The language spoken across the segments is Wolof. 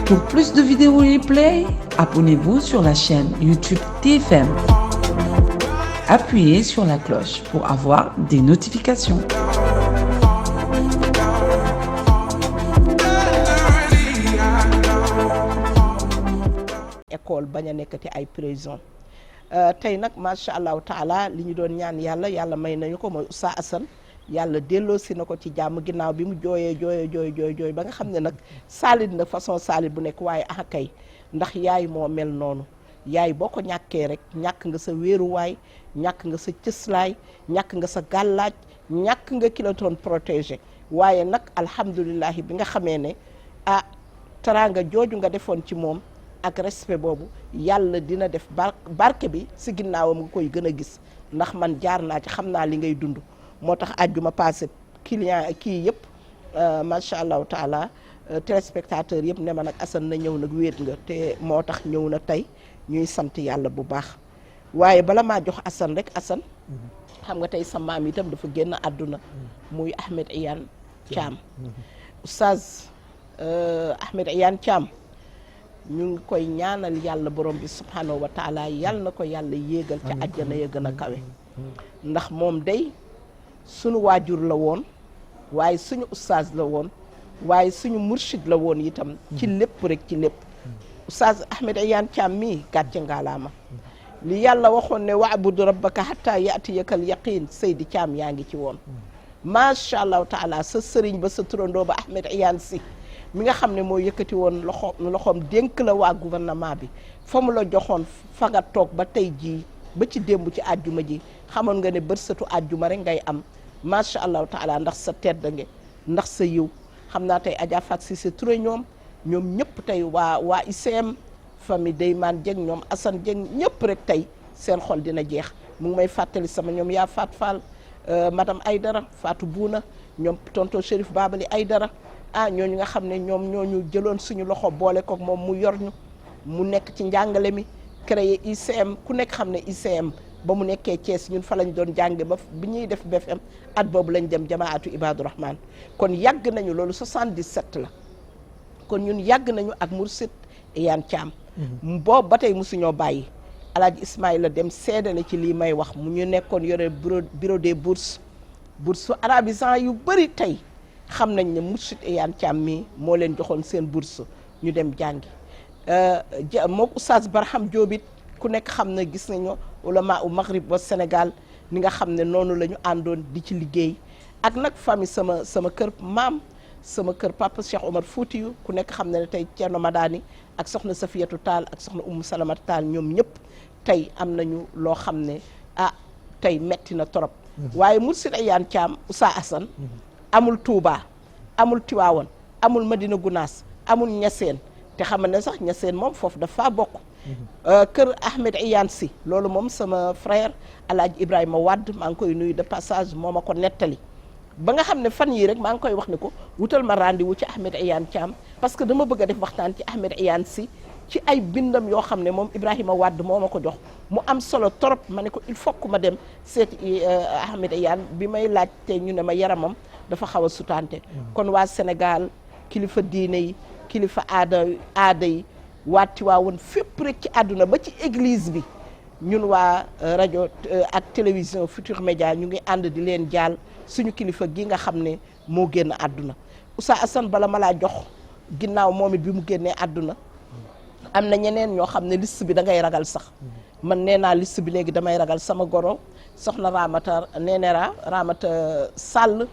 Pour plus de vidéos replay, abonnez-vous sur la chaîne YouTube TFM. Appuyez sur la cloche pour avoir des notifications. École bañ a nekkati ay prison tey nag macha allahu taala li ñu doon ñaan yàlla may nañu ko mooy Oustaz Assane yàlla delloosi na ko ci jàmm ginnaaw bi mu jooy ba nga xam ne nag saalit na façon saalit bu nekk waaye kay ndax yaay moo mel noonu yaay boo ko ñàkkee rek ñàkk nga sa wéeruwaay ñàkk nga sa cëslaay ñàkk nga sa gàllaaj ñàkk nga ki la doon protégé waaye nag alhamdulilahi bi nga xamee ne teraanga jooju nga defoon ci moom ak respect boobu yàlla dina def barke bi si ginnaawam nga koy gën a gis ndax man jaar naa ci xam naa li ngay dund moo tax àjjuma passé client kii yëpp macha allahu taala téléspectateur yëpp ne ma nag Assane na ñëw nag wéet nga te moo tax ñëw na tey ñuy sant yàlla bu baax waaye bala maa jox Assane rek Assane xam nga tey sa maam itam dafa génn àdduna muy Ahmed Iyane Thiam Oustaz Ahmed Iyane Thiam ñu ngi koy ñaanal yàlla borom bi subhanahu wa taala yàlla na ko yàlla yéegal ca àjjana ya gën a kawe ndax moom day suñu waajur la woon waaye suñu oustaz la woon waaye suñu murshid la woon itam ci lépp rek ci lépp oustaz Ahmed Iyane Thiam mii gàcce ngaalaama li yàlla waxoon ne wa'budu rabbaka hatta ya'tiyakal yaqin Seydi Thiam yaa ngi ci woon macha allahu taala sa sëriñ ba sa turandoo ba Ahmed Iyane si mi nga xam ne moo yëkkati woon loxoom dénk la waa gouvernement bi fa mu la joxoon fa nga toog ba tey jii ba ci démb ci àjjuma ji xamoon nga ne bët satu àjjuma rek ngay am macha allahu taala ndax sa teddange ndax sa yiw xam naa tey Adja Fatou Cissé Touré ñoom ñëpp tey waa ICM famille Deyman Dieng ñoom Assane Dieng ñëpp rek tey seen xol dina jeex mu ngi may fàttali sama ñoom yaa Fatou Fall madame Aydara Fatou Bouna ñoom tonton Chérif Babali Aydara ñooñu nga xam ne ñoom ñooñu jëloon suñu loxo boole kook moom mu yor ñu mu nekk ci njàngale mi créé ICM ku nekk xam ne ICM ba mu nekkee Thiès ñun fa lañ doon jànge ba bi ñuy def BFM at boobu lañ dem jamaatu Ibadu Rahman kon yàgg nañu loolu 77 la kon ñun yàgg nañu ak Mourchid Iyane Thiam boobu ba tey mosuñoo bàyyi Alaaji Ismaïla dem seedale ci lii may wax mu ñu nekkoon yore bureau des bourses arabisants yu bëri tey xam nañ ne Mourchid Iyane Thiam mii moo leen joxoon seen bourse ñu dem jàngi mook Oustaz Barham Diop it ku nekk xam na gis nañu ulama u Maghrib ba Sénégal ni nga xam ne noonu la ñu àndoon di ci liggéey ak nag famille sama kër maam sama kër papa Cheikh Omar Foutiyou ku nekk xam ne tey Thierno Madani ak soxna Safiyatu Taal ak soxna Umu Salamata Taal ñoom ñëpp tey am nañu loo xam ne tey metti na torop waaye Mourchid Iyane Thiam Oustaz Assane amul Touba amul Tiwaawan amul Madina Gunaas amul Ñaseen te xam ne sax Ñaseen moom foofu dafa bokk kër Ahmed Iyane si loolu moom sama frère Alaaji Ibrahima Wade maa ngi koy nuyu de passage moo ma ko nettali ba nga xam ne fan yii rek maa ngi koy wax ne ko wutal ma rendez-vous ci Ahmed Iyane Thiam parce que dama bëgg a def waxtaan ci Ahmed Iyane si ci ay bindam yoo xam ne moom Ibrahima Wade moo ma ko jox mu am solo trop ma ne ko il faut que ma dem seeti Ahmed Iyane bi may laaj te ñu ne ma yaramam dafa xaw a sutante kon waa Sénégal kilifa diine yi kilifa aada yi waa Tiwaawoon fépp rek ci àdduna ba ci église bi ñun waa rajo ak télévision Futurs Médias ñu ngi ànd di leen jaal suñu kilifa gi nga xam ne moo génn àdduna Oustaz Assane bala ma laa jox ginnaaw moom it bi mu génnee àdduna am na ñeneen ñoo xam ne liste bi da ngay ragal sax man nee naa liste bi léegi damay ragal sama goro soxna Ramata Sall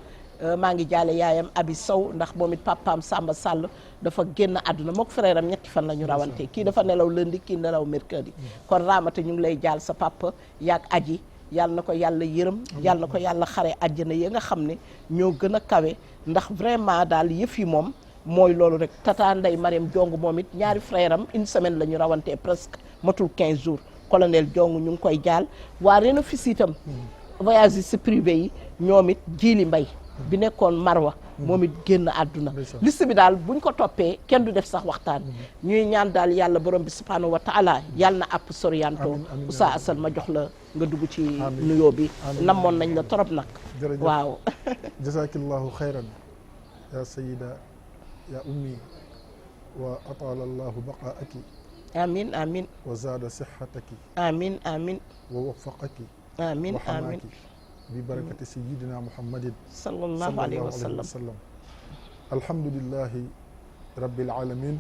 maa ngi jaale yaayam Abi Sow ndax moom it papaam Samba Sall dafa génn àdduna mook frère am ñetti fan la ñu rawante kii dafa nelaw lundi kii nelaw mercredi kon Ramata ñu ngi lay jaal sa papa yaag aji yàlla na ko yàlla yërëm yàlla na ko yàlla xare àjjana yi nga xam ne ñoo gën a kawe ndax vraiment daal yëf yi moom mooy loolu rek tata Ndeye Mariam Jong moom it ñaari frère am une semaine la ñu rawante presque matul 15 jours colonel Jong ñu ngi koy jaal waa Renofis itam voyagiste privé yi ñoom it Jili Mbay bi nekkoon Marwa moom it génn àdduna liste bi daal buñ ko toppee kenn du def sax waxtaan ñuy ñaan daal yàlla borom bi subhanahu wa taala yàlla na àpp soriyanto Oustaz Assane ma jox la nga dugg ci nuyoo bi namoon nañ la torop nag waaw jazakillahu xayran ya sayida ya ummi wa atala allahu baqaaki amin amin wa zaada sixataki amin amin wa waffaqaki amin wa amin xamaaki bi barakati sayidina muhammadin sallallahu alayhi wa sallam alhamdulillahi rabbil alamin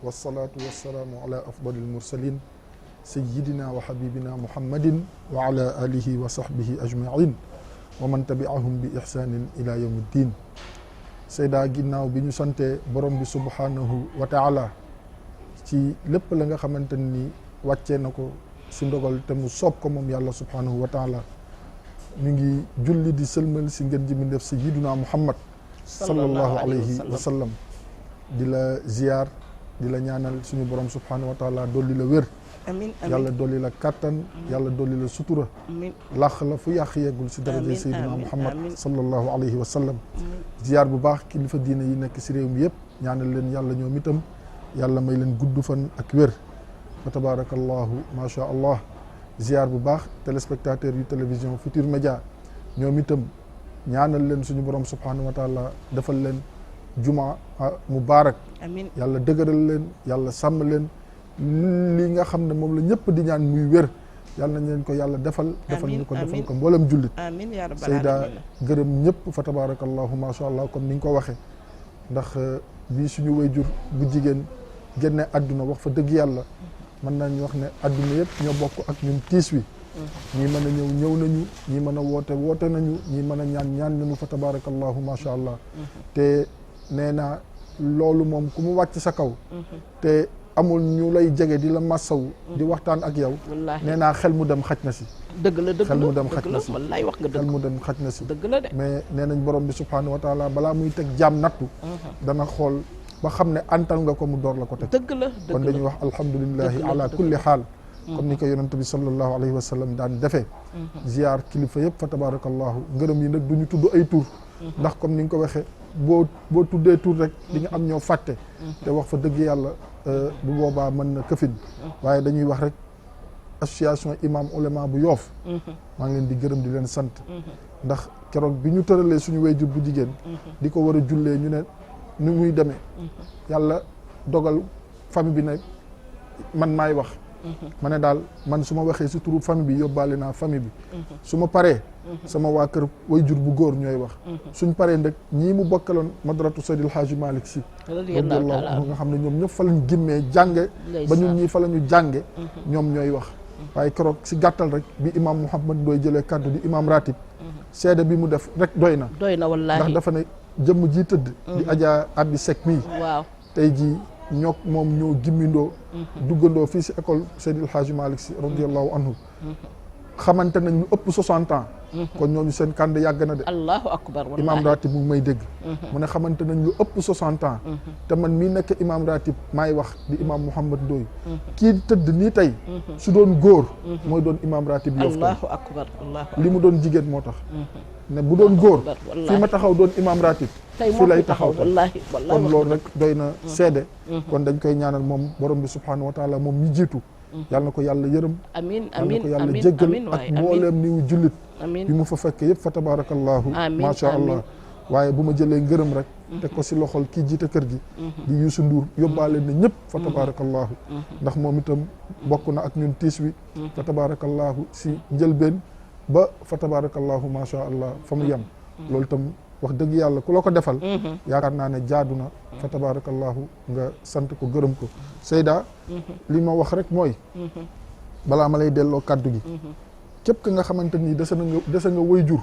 wassalatu wassalaamu ala afdalil mursalin sayidina wa habibina muhammadin wa ala alihi wa sahbihi ajmain wa man tabi'ahum bi ihsanin ila yawmi ddin. Seyda, ginnaaw bi ñu sante borom bi subhanahu wa taala ci lépp la nga xamante ni wàccee na ko si ndogal te mu soob ko moom yàlla subhanahu wa taala, ñu ngi julli di sëlmal si ngeen ji mi def sayyiduna muhammad sallallahu alayhi wa sallam, di la ziyaar, di la ñaanal suñu borom subhanahu wa taala dolli la wér, amiin amiin yàlla dolli la kàttan, yàlla dolli la sutura, làq la fu yàq yeggul si daraja sayyiduna muhammad sallallahu alayhi wa sallam. ziyaar bu baax kilifa diine yi nekk si réew mi yëpp, ñaanal leen yàlla ñoom itam yàlla may leen gudd fan ak wér fa tabarakallahu ma sha allah. ziyaar bu baax téléspectateurs yu télévision Futur Média, ñoom itam ñaanal leen suñu borom subhanahu wa taala defal leen juma mubarak, amiin yàlla dëgëral leen, yàlla sàmm leen, li nga xam ne moom la ñëpp di ñaan muy wér yàlla nañ leen ko yàlla defal ñu ko defal ko mboolem jullit. amiin yaa rabbal Seyda, aalamiin. gërëm ñëpp fa tabarakallahu ma sha allah comme ni nga ko waxee, ndax bii suñu wayjur bu jigéen génne àdduna wax fa dëgg yàlla mën nañ wax ne àdduna yëpp ñoo bokk ak ñun tiis wi. ñii mën a ñëw nañu, ñii mën a woote nañu, ñii mën a ñaan nañu fa tabarakallahu ma sha allah. te nee naa loolu moom ku mu wàcc sa kaw te amul ñu lay jege di la massaw di waxtaan ak yow, nee naa xel mu dem xaj na si. dëgg la xel mu dem xaj na si, wallaay wax nga dëgg, xel mu dem xaj na si. dëgg la de. mais nee nañ borom bi subhanahu wa taala balaa muy teg jaam nattu dana xool ba xam ne antal nga ko mu door la ko teg. dëgg la kon dañuy wax alhamdulillahi ala kulli xaal, comme ni ko yonent bi sallallahu alayhi wa sallam daan defee. ziyaar kilifa yëpp fa tabarakallahu. ngërëm yi nag du ñu tudd ay tur, ndax comme ni nga ko waxee boo tuddee tur rek di nga am ñoo fàtte, te wax fa dëgg yàlla bu boobaa mën na këfin. waaye dañuy wax rek association imam ulama bu Yoof, maa ngi leen di gërëm di leen sant, ndax keroog bi ñu tëralee suñu wayjur bu jigéen di ko war a jullee ñu ne nu muy demee, yàlla dogal famille bi ne man maay wax, ma ne daal man su ma waxee si turu famille bi yóbbaale naa famille bi, su ma paree sama waa kër wayjur bu góor ñooy wax, suñ paree nag ñii mu bokkaloon madratu Seydil Hadji Malick Sy radiyallahu anhu nga xam ne ñoom ñëpp fa lañ gimmee jànge ba ñun ñii fa la ñu jànge, ñoom ñooy wax. waaye keroog si gàttal rek bi imam Mouhamed Ndoye jëlee kaddu di imam ratib, seede bi mu def rek doy na wallaahi, ndax dafa ne jëmm ji tëdd di Adja Abi Seck mii, waaw tey jii ñook moom ñoo gimmindoo duggandoo fii si école Seydil Hadji Malick Sy radiyallahu anhu, xamante nañ lu ëpp 60 ans. kon ñooñu seen kànd yàgg na de. allahu akbar wallaahi. imam ratib mu may dégg. mu ne xamante nañ lu ëpp 60 ans. te man mii nekk imam ratib maay wax di imam Mouhamed Ndoye. kii tëdd nii tey. su doon góor. mooy doon imam ratib Yoff. allahu akbar li mu doon jigéen moo tax. ne bu doon góor. fii ma taxaw doon imam ratib. fii lay taxaw wallaahi kon loolu rek doy na seede. kon dañ koy ñaanal moom borom bi subhanahu wa taala moom ñi jiitu. yàlla na ko yàlla yërëm, amiin yàlla na amiin ko yàlla jéggal ak mbooleem niw jullit amiin bi mu fa fekk yëpp fa tabarakallahu ma sha allah. waaye bu ma jëlee ngërëm rek teg ko si loxol kii jiite kër gi di Youssou Ndour, yóbbaale na ñëpp fa tabarakallahu, ndax moom itam bokk na ak ñun tiis wi fa tabarakallahu si njëlbeen ba fa tabarakallahu ma sha allah fa mu yem. loolu itam wax dëgg yàlla ku la ko defal yaakaar naa ne jaadu na fa tabarakallahu nga sant ko gërëm ko. Seyda, li ma wax rek mooy balaa ma lay delloo kàddu gi, képp ka nga xamante ni dese nga wayjur,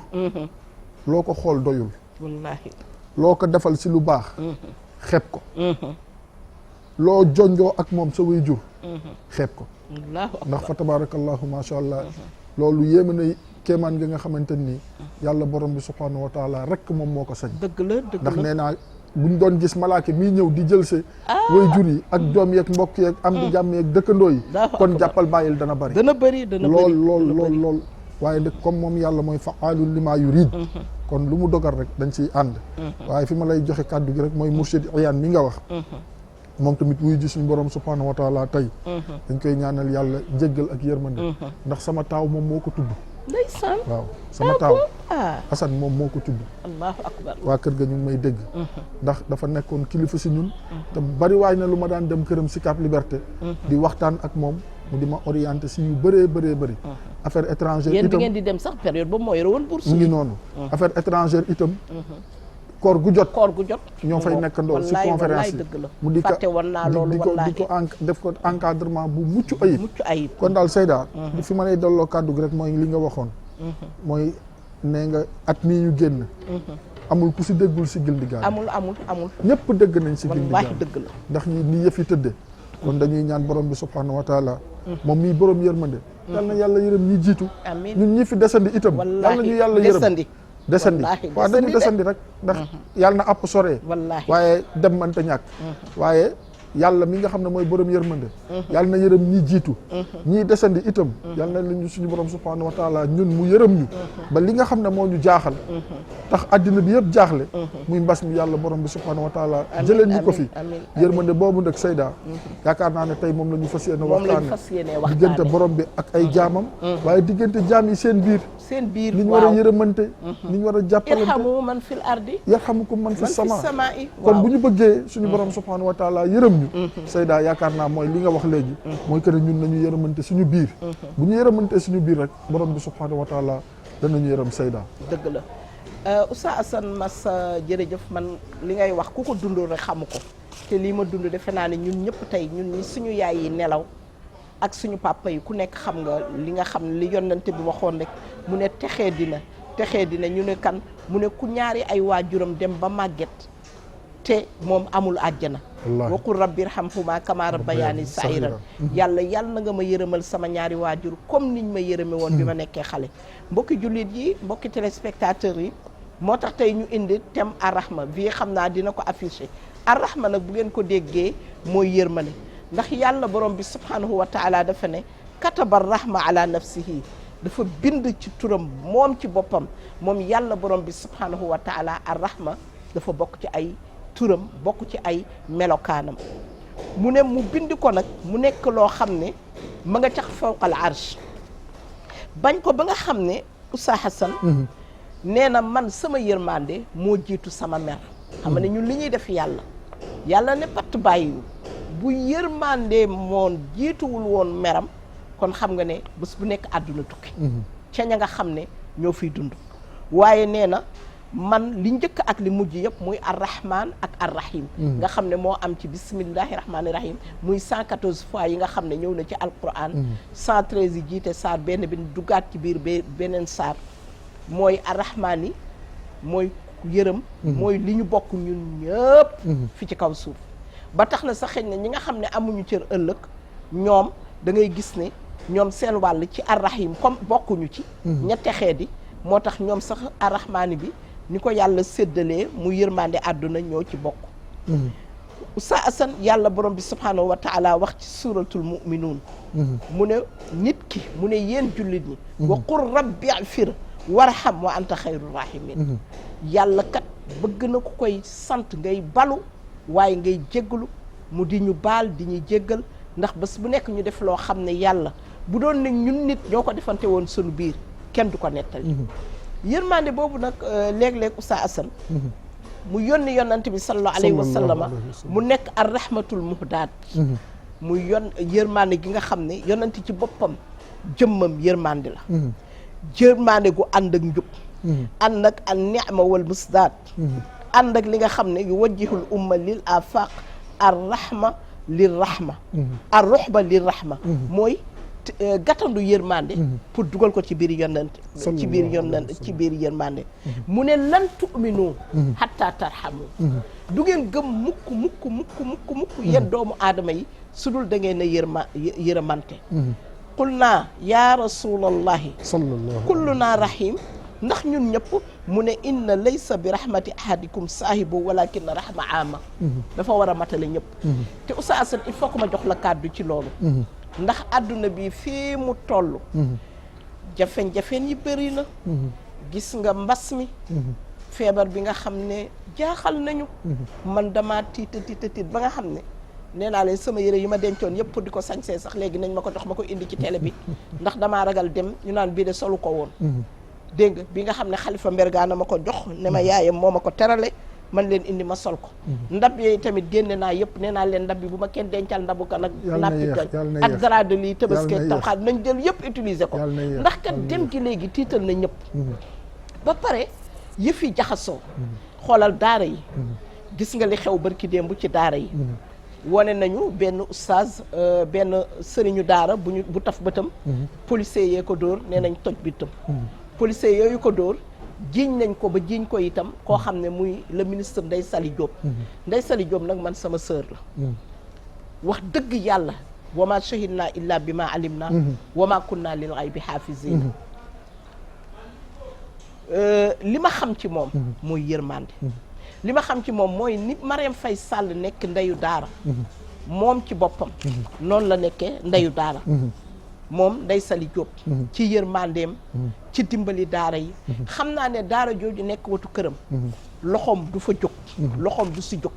loo ko xool doyul, wallaahi loo ko defal si lu baax xeeb ko, loo jonjoo ak moom sa wayjur xeeb ko, ndax fa tabarakallahu ma sha allah. loolu yéeme na kéemaan nga xamante ni yàlla borom bi subhanahu wa taala rek moom moo ko sañ. dëgg la dëgg la ndax nee naa buñ doon gis malaaka mii ñëw di jël sa wayjur yi ak doom yeeg mbokk yeeg am di jàmm yeeg dëkkandoo yi, kon jàppal bàyyil dana bari lool. waaye nag comme moom yàlla mooy fa'aalun limaa yuriid, kon lu mu dogal rek dañ ciy ànd. waaye fi ma lay joxe kàddu gi rek mooy Mourchid Iyane mi nga wax, moom tamit wuyu ji suñu borom subhanahu wa taala tey dañ koy ñaanal yàlla njéggal ak yërmande, ndax sama taaw moom moo ko tudd ndeysaan. waaw sama taaw ah Assane moom moo ko tudd. allahu akbar. waa kër ga ñu ngi may dégg. ndax dafa nekkoon kilifa si ñun. te bari waay na lu ma daan dem këram si Cap Liberté. di waxtaan ak moom mu di ma orienté si yu bëree bëri. affaire étrangère yéen bi itam ngeen di dem sax période boobu moo yore woon bourse mu ngi noonu. affaire étrangère itam. koor gu jot ñoo fay nekkandoo si conférence yi mu di fàtte woon naa loolu di ko def ko encadrement bu mucc ayib kon daal Seyda fi ma lay delloo kàddu gi rek mooy li nga waxoon mooy nee nga at mii ñu génn amul ku si déggul si gil di gaan amul ñëpp dégg nañ si gil di gaan dëgg la ndax ñi ni yëf yi tëdde kon dañuy ñaan borom bi subhanahu wa taala moom mii borom yërmande yal na yàlla yërëm ñi jiitu ñun ñi fi desandi itam yal na ñu yàlla yërëm desandi waaw dañu desandi rek ndax yàlla na àpp soree waaye dem mënta ñàkk waaye yàlla mi nga xam ne mooy borom yërmande yàlla na yërëm ñi jiitu ñii desandi itam yàlla na lañu suñu borom subhanahu wa taala ñun mu yërëm ñu ba li nga xam ne moo ñu jaaxal tax àddina bi yëpp jaaxle muy mbas mi yàlla borom bi subhanahu wa taala jëleen ñu ko fi yërmande boobu nag Seyda yaakaar naa ne tey moom la ñu fas yéene waxtaane diggante borom bi ak ay jaamam waaye diggante jaam yi seen biir ni ñu war a yërëmante ni ñu war a jàppalante yarhamu man fil ardi yarhamukum man fis sama kon bu ñu bëggee suñu borom subhanahu wa taala yërëm ñu Seyda yaakaar naa mooy li nga wax léegi mooy que ñun nañu yërëmante suñu biir bu ñu yërëmante suñu biir rek borom bi subhanahu wa taala danañu yërëm Seyda dëgg la Oustaz Assane Massa jërëjëf man li ngay wax ku ko dundul rek xamu ko te lii ma dund defe naa ne ñun ñëpp tey ñun ñi suñu yaay yi nelaw ak suñu papa yi ku nekk xam nga li nga xam li yonante bi waxoon rek mu ne texee dina ñu ne kan mu ne ku ñaari ay waajuram dem ba màgget te moom amul àjjana waqul rabbi irhamhuma kama rabbayani sa'iran yàlla na nga ma yërëmal sama ñaari waajur comme niñ ma yërëme woon bi ma nekkee xale mbokki jullit yi mbokki téléspectateurs yi moo tax tey ñu indi thème arrahma bii xam naa dina ko affiché arrahma nag bu ngeen ko déggee mooy yërmande ndax yàlla borom bi subhanahu wa taala dafa ne kataba rahma ala nafsihi dafa bind ci turam moom ci boppam moom yàlla borom bi subhanahu wa taala arrahma dafa bokk ci ay turam bokk ci ay melokaanam mu ne mu bind ko nag mu nekk loo xam ne ma nga cax fawqal arsh bañ ko ba nga xam ne Oustaz Assane nee na man sama yërmande moo jiitu sama mer xam nga ne ñun li ñuy def yàlla ne patt bàyyiwu bu yërmande moon jiituwul woon meram kon xam nga ne bés bu nekk àdduna tukki ca ña nga xam ne ñoo fiy dund waaye nee na man li njëkk ak li mujj yëpp muy arrahman ak arrahim nga xam ne moo am ci bismillahi rahmani rahim muy 114 fois yi nga xam ne ñëw na ci alquran 113 yi jiite saar benn bi duggaat ci biir beneen saar mooy arrahman yi mooy yërëm mooy li ñu bokk ñun ñëpp fi ci kaw suuf ba tax na sax xëy na ñi nga xam ne amuñu cër ëllëg ñoom da ngay gis ne ñoom seen wàll ci arrahim comme bokkuñu ci ña texee di moo tax ñoom sax arrahmaani bi ni ko yàlla séddalee mu yërmande àdduna ñoo ci bokk Oustaz Assane yàlla borom bi subhanahu wa taala wax ci suratul mu'minun mu ne nit ki mu ne yéen jullit ñi wa qul rabbi ighfir warham wa anta xayrul rahimin yàlla kat bëgg na ku koy sant ngay balu waaye ngay jéggalu mu di ñu baal di ñu jéggal ndax bés bu nekk ñu def loo xam ne yàlla bu doon ne ñun nit ñoo ko defante woon sunu biir kenn du ko nettali yërmande boobu nag léeg-léeg Oustaz Assane mu yónni yonante bi sallallahu alayhi wa sallama mu nekk ar rahmatul muhdaat mu yërmande gi nga xam ne yonante ci boppam jëmmam yërmande la yërmande gu ànd ak njub ànd ak an ni'ma wal musdaat ànd ak li nga xam ne yu wajjihul umma lil afaq ar rahma lir rahma ar ruhba lir rahma mooy gàttandu yërmande pour dugal ko ci biir yonent ci biir yërmande mu ne lan tu'minu hatta tarhamu du ngeen gëm mukk yéen doomu aadama yi su dul da ngeen a yërmante qul naa ya rasulallahi kulluna rahim ndax ñun ñëpp mu ne inna laysa bi rahmati ahadikum saahibu walakin rahma ama dafa war a matale ñëpp te Oustaz Assane il faut que ma jox la kàddu ci loolu ndax àdduna bi fii mu toll jafeñ-jafeñ yi bëri na gis nga mbas mi feebar bi nga xam ne jaaxal nañu man dama tiit ba nga xam ne nee naa leen sama yére yi ma dencoon yëpp pour di ko sañsee sax léegi nañ ma ko jox ma ko indi ci télé bi ndax damaa ragal dem ñu naan bii de solu ko woon dégg nga bi nga xam ne Xalifa Mbergane ma ko jox ne ma yaayam moo ma ko terale man leen indi ma sol ko ndab yooyu tamit génne naa yëpp nee naa leen ndab bi bu ma kenn dencal ndabu kan ak nappi gañ ak grade lii Tabaski tam xaar nañ jël yëpp utiliser ko ndax kat dem gi léegi tiital na ñëpp ba pare yëf yi jaxasoo xoolal daara yi gis nga li xew barki démb ci daara yi wane nañu benn oustaz benn sëriñu daara bu taf bëtam policier yee ko dóor nee nañ toj bi tam policier yooyu ko dóor jiiñ nañ ko ba jiiñ ko itam koo xam ne muy le ministre Ndeye Saly Diop Ndeye Saly Diop nag man sama sœur la wax dëgg yàlla wa ma shahidna illa bi ma alimna wa ma kunna lil ghaybi hafizin li ma xam ci moom mooy yërmande li ma xam ci moom mooy ni Marième Faye Sall nekk ndeyu daara moom ci boppam noonu la nekkee ndeyu daara moom Ndeye Saly Diop ci yërmandeem ci dimbali daara yi xam naa ne daara jooju nekk watu këram loxoom du fa jóg loxoom du si jóg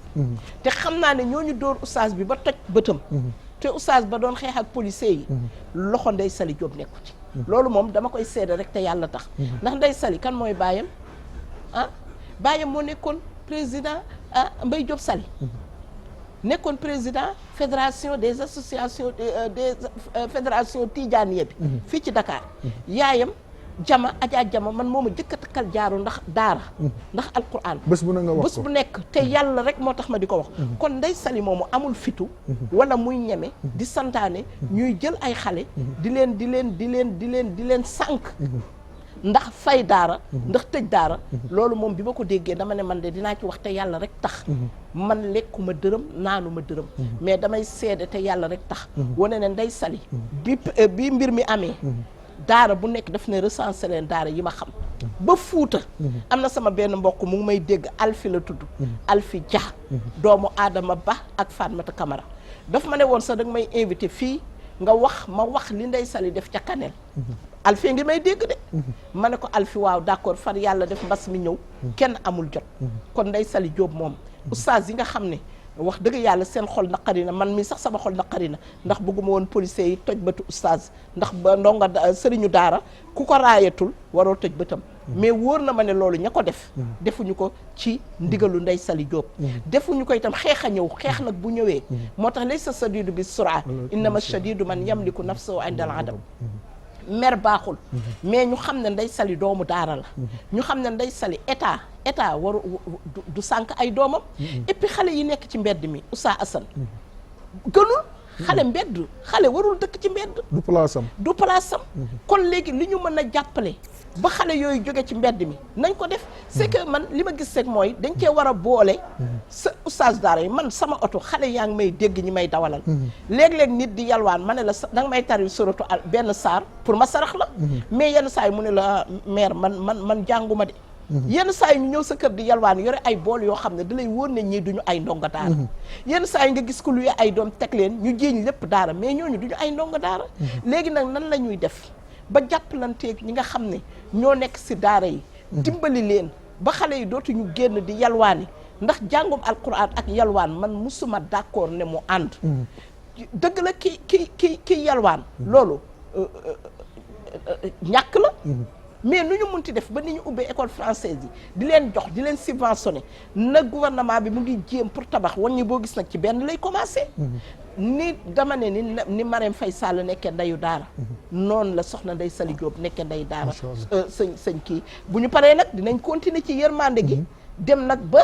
te xam naa ne ñooñu dóor oustaz bi ba toj bëtam te oustaz ba doon xeex ak policier yi loxo Ndeye Saly Diop nekku ci loolu moom dama koy seede rek te yàlla tax ndax Ndeye Saly kan mooy baayam baayam moo nekkoon président Mbaye Diop Saly nekkoon président fédération des associations des fédération tijaaniya bi fii ci Dakar yaayam jama Adja Jama man moo ma jëkk a takkal jaaru ndax daara ndax alquran bés bu ne nga wax bés bu nekk te yàlla rek moo tax ma di ko wax kon Ndeye Saly moomu amul fitu wala muy ñeme di santaane ñuy jël ay xale di leen sànk ndax fay daara ndax tëj daara loolu moom bi ma ko déggee dama ne man de dinaa ci wax te yàlla rek tax man lekkuma dërëm naanuma dërëm mais damay seede te yàlla rek tax wane ne Ndeye Saly bi mbir mi amee daara bu nekk daf ne recensé leen daara yi ma xam ba Fuuta am na sama benn mbokk mu ngi may dégg Alfi la tudd Alfi Dia doomu Adama Ba ak Fatmata Camara daf ma ne woon sax danga may invité fii nga wax ma wax li Ndeye Saly def ca Kanel Alfi ngi may dégg de ma ne ko Alfi waaw d'accord far yàlla def mbas mi ñëw kenn amul jot kon Ndeye Saly Diop moom oustaz yi nga xam ne wax dëgg yàlla seen xol naqari na man mi sax sama xol naqari na ndax bëgguma woon policiers yi toj bëtu oustaz ndax ba ndonga sëriñu daara ku ko raayatul waroo toj bëtam mais wóor na ma ne loolu ña ko def defuñu ko ci ndigalu Ndeye Saly Diop defuñu ko itam xeex a ñëw xeex nag bu ñëwee moo tax laysa sadidu bi sura innama shadidu man yamliku nafsahu inda al adam mer baaxul mais ñu xam ne Ndeye Saly doomu daara la ñu xam ne Ndeye Saly état waru du sànk ay doomam et puis xale yi nekk ci mbedd mi Oustaz Assane gënul xale warul dëkk ci mbedd du place am kon léegi li ñu mën a jàppale ba xale yooyu jóge ci mbedd mi nañ ko def c'est que man li ma gis rek mooy dañ cee war a boole sa oustaz daara yi man sama oto xale yaa ngi may dégg ñi may dawalal léeg-léeg nit di yalwaan ma ne la danga may tari suratu benn saar pour ma sarax la mais yenn saa yi mu ne la mère man jànguma de yenn saa yi ñu ñëw sa kër di yalwaan yore ay bool yoo xam ne da lay wóor ne ñii duñu ay ndongo daara yenn saa yi nga gis ko luy ay doom teg leen ñu jéeñ lépp daara mais ñooñu duñu ay ndongo daara léegi nag nan la ñuy def ba jàppalanteeg ñi nga xam ne ñoo nekk si daara yi dimbali leen ba xale yi dootuñu génn di yalwaani ndax jàngum alquran ak yalwaan man musuma d'accord ne mu ànd dëgg la ki yalwaan loolu ñàkk la mais nu ñu munti def ba ni ñu ubbee école française yi di leen jox di leen subventionné na gouvernement bi mu ngi jéem pour tabax wan ñi boo gis nag ci benn lay commencé ni dama ne ni Marième Faye Sall nekkee ndeyu daara noonu la soxna Ndeye Saly Diop nekkee ndeyu daara sëñ kii bu ñu paree nag dinañ continuer ci yërmande gi dem nag ba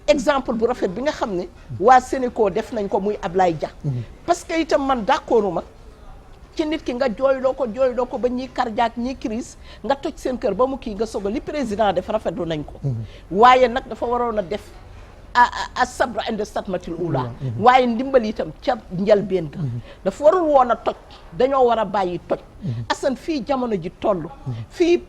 exemple bu rafet bi nga xam ne waa Sénégal def nañ ko muy Ablaye Dia parce que itam man d'accorduma ci nit ki nga jooyloo ko ba ñii cardiaque ñii crise nga toj seen kër ba mu kii nga soga li président def rafetlu nañ ko waaye nag dafa waroon a def a sabra inde satmatil ula waaye ndimbal itam ca njalbeen ga dafa warul woon a toj dañoo war a bàyyi toj Assane fii jamono ji toll fii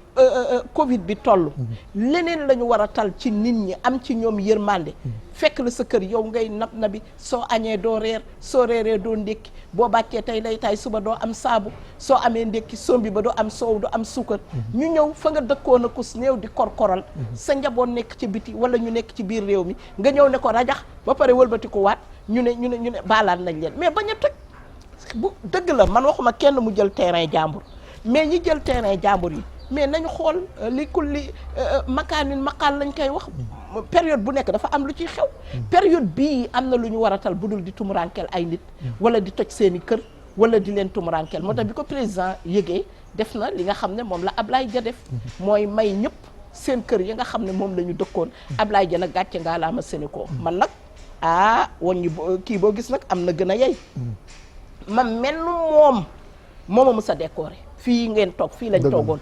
Covid bi toll leneen la ñu war a tal ci nit ñi am ci ñoom yërmande fekk la sa kër yow ngay nab nabi soo añee doo reer soo reeree doo ndékki boo bàccee tey lay tay suba doo am saabu soo amee ndékki sombi ba doo am soow doo am suukar ñu ñëw fa nga dëkkoon a kus néew di korkoral sa njaboot nekk ci biti wala ñu nekk ci biir réew mi nga ñëw ne ko rajax ba pare wëlbati ko waat ñu ne baalaat nañ leen mais bañ a toj bu dëgg la man waxuma kenn mu jël terrain jàmbur mais ñi jël terrain jàmbur yi mais nañu xool li kulli makaanin maqaal lañ koy wax période bu nekk dafa am lu ciy xew période bii am na lu ñu waratal bu dul di tumuraankel ay nit wala di toj seeni kër wala di leen tumuraankel moo tax bi ko président yëgee def na li nga xam ne moom la Ablaye Dia def mooy may ñëpp seen kër yi nga xam ne moom la ñu dëkkoon Ablaye Dia nag gàcce ngaa laa ma Sénégal man nag woon ñi kii boo gis nag am na gën a yey ma mel mooma mës a décoré fii ngeen toog fii lañ toogoon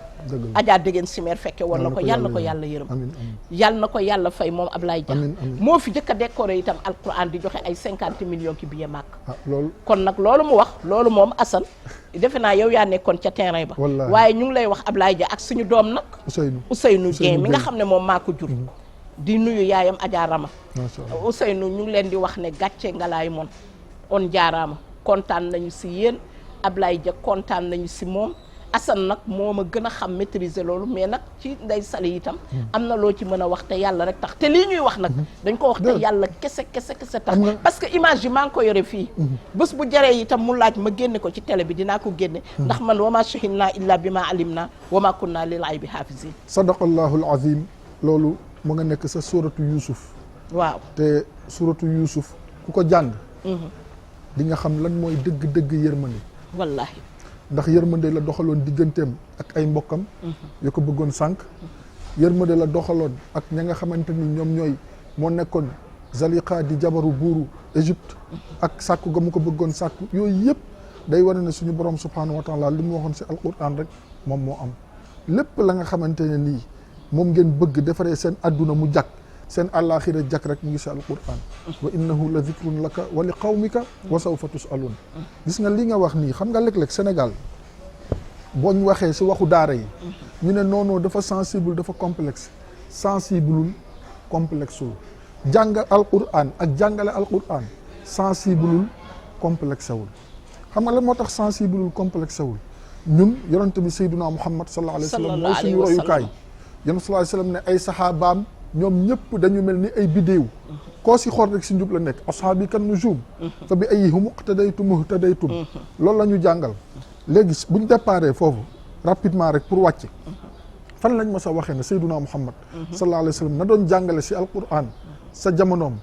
Adja Dégeen Simeer fekke woon na ko yàlla na ko yàlla yërëm yàlla na ko yàlla fay moom Ablaye Dia moo fi jëkk a décoré itam alquran di joxe ay 50 millions ki billet màkk loolu kon nag loolu mu wax loolu moom Assane defe naa yow yaa nekkoon ca terrain ba waaye ñu ngi lay wax Ablaye Dia ak suñu doom nag Ousseynou Dieng mi nga xam ne moom maa ko jur di nuyu yaayam Adja Rama Ousseynou ñu ngi leen di wax ne gàcce ngalaay moon on jaaraama kontaan nañu si yéen Ablaye Dia kontaan nañu si moom Assane nag moo ma gën a xam maîtriser loolu mais nag ci Ndeye Saly itam am na loo ci mën a wax te yàlla rek tax te lii ñuy wax nag dañ ko wax te yàlla kese tax parce que image yi maa ngi ko yore fii bés bu jaree itam mu laaj ma génne ko ci télé bi dinaa ko génne ndax man wa ma shahidna illa bi ma alim na wa ma kunna lil aybi hafizin sadaqallahu alazim loolu mu nga nekk sa suratu Yuusuf waaw te suratu Yuusuf ku ko jàng di nga xam lan mooy dëgg yërmande wallahi ndax yërmande la doxaloon digganteem ak ay mbokkam yu ko bëggoon sànq yërmande la doxaloon ak ña nga xamante ni ñoom ñooy moo nekkoon Zaliqa di jabaru buuru Égypte ak sàkku ga mu ko bëggoon sàkku yooyu yëpp day wane ne suñu borom subhanahu wa taala li mu waxoon si alquran rek moom moo am lépp la nga xamante ne nii moom ngeen bëgg defaree seen adduna mu jàkk seen àllaaxira jàkk rek mu ngi si alquran wa innahu la zikrun laka wa li qawmika wa sawfa tusalun gis nga li nga wax nii xam nga léeg-léeg Sénégal booñ waxee si waxu daara yi ñu ne non dafa sensible dafa complexe sensibleul complexeul jàng alquran ak jàngale alquran sensibleul complexewul xam nga lan moo tax sensibleul complexewul ñun yonente bi Seydina Muhammad sallallahu alayhi wa sallam mooy suñu royukaay yonent sallallahu alayhi wa sallam ne ay saxaabaam ñoom ñëpp dañu mel ni ay bidéew koo si xool rek si njub la nekk ashaabi kan nujum fa bi ayyihim iqtadaytum ihtadaytum loolu la ñu jàngal léegi bu ñu déparé foofu rapidement rek pour wàcc fan lañ ma sa waxee ne Seydina Muhammad sallallahu alayhi wa sallam na doon jàngale si alquran sa jamonoom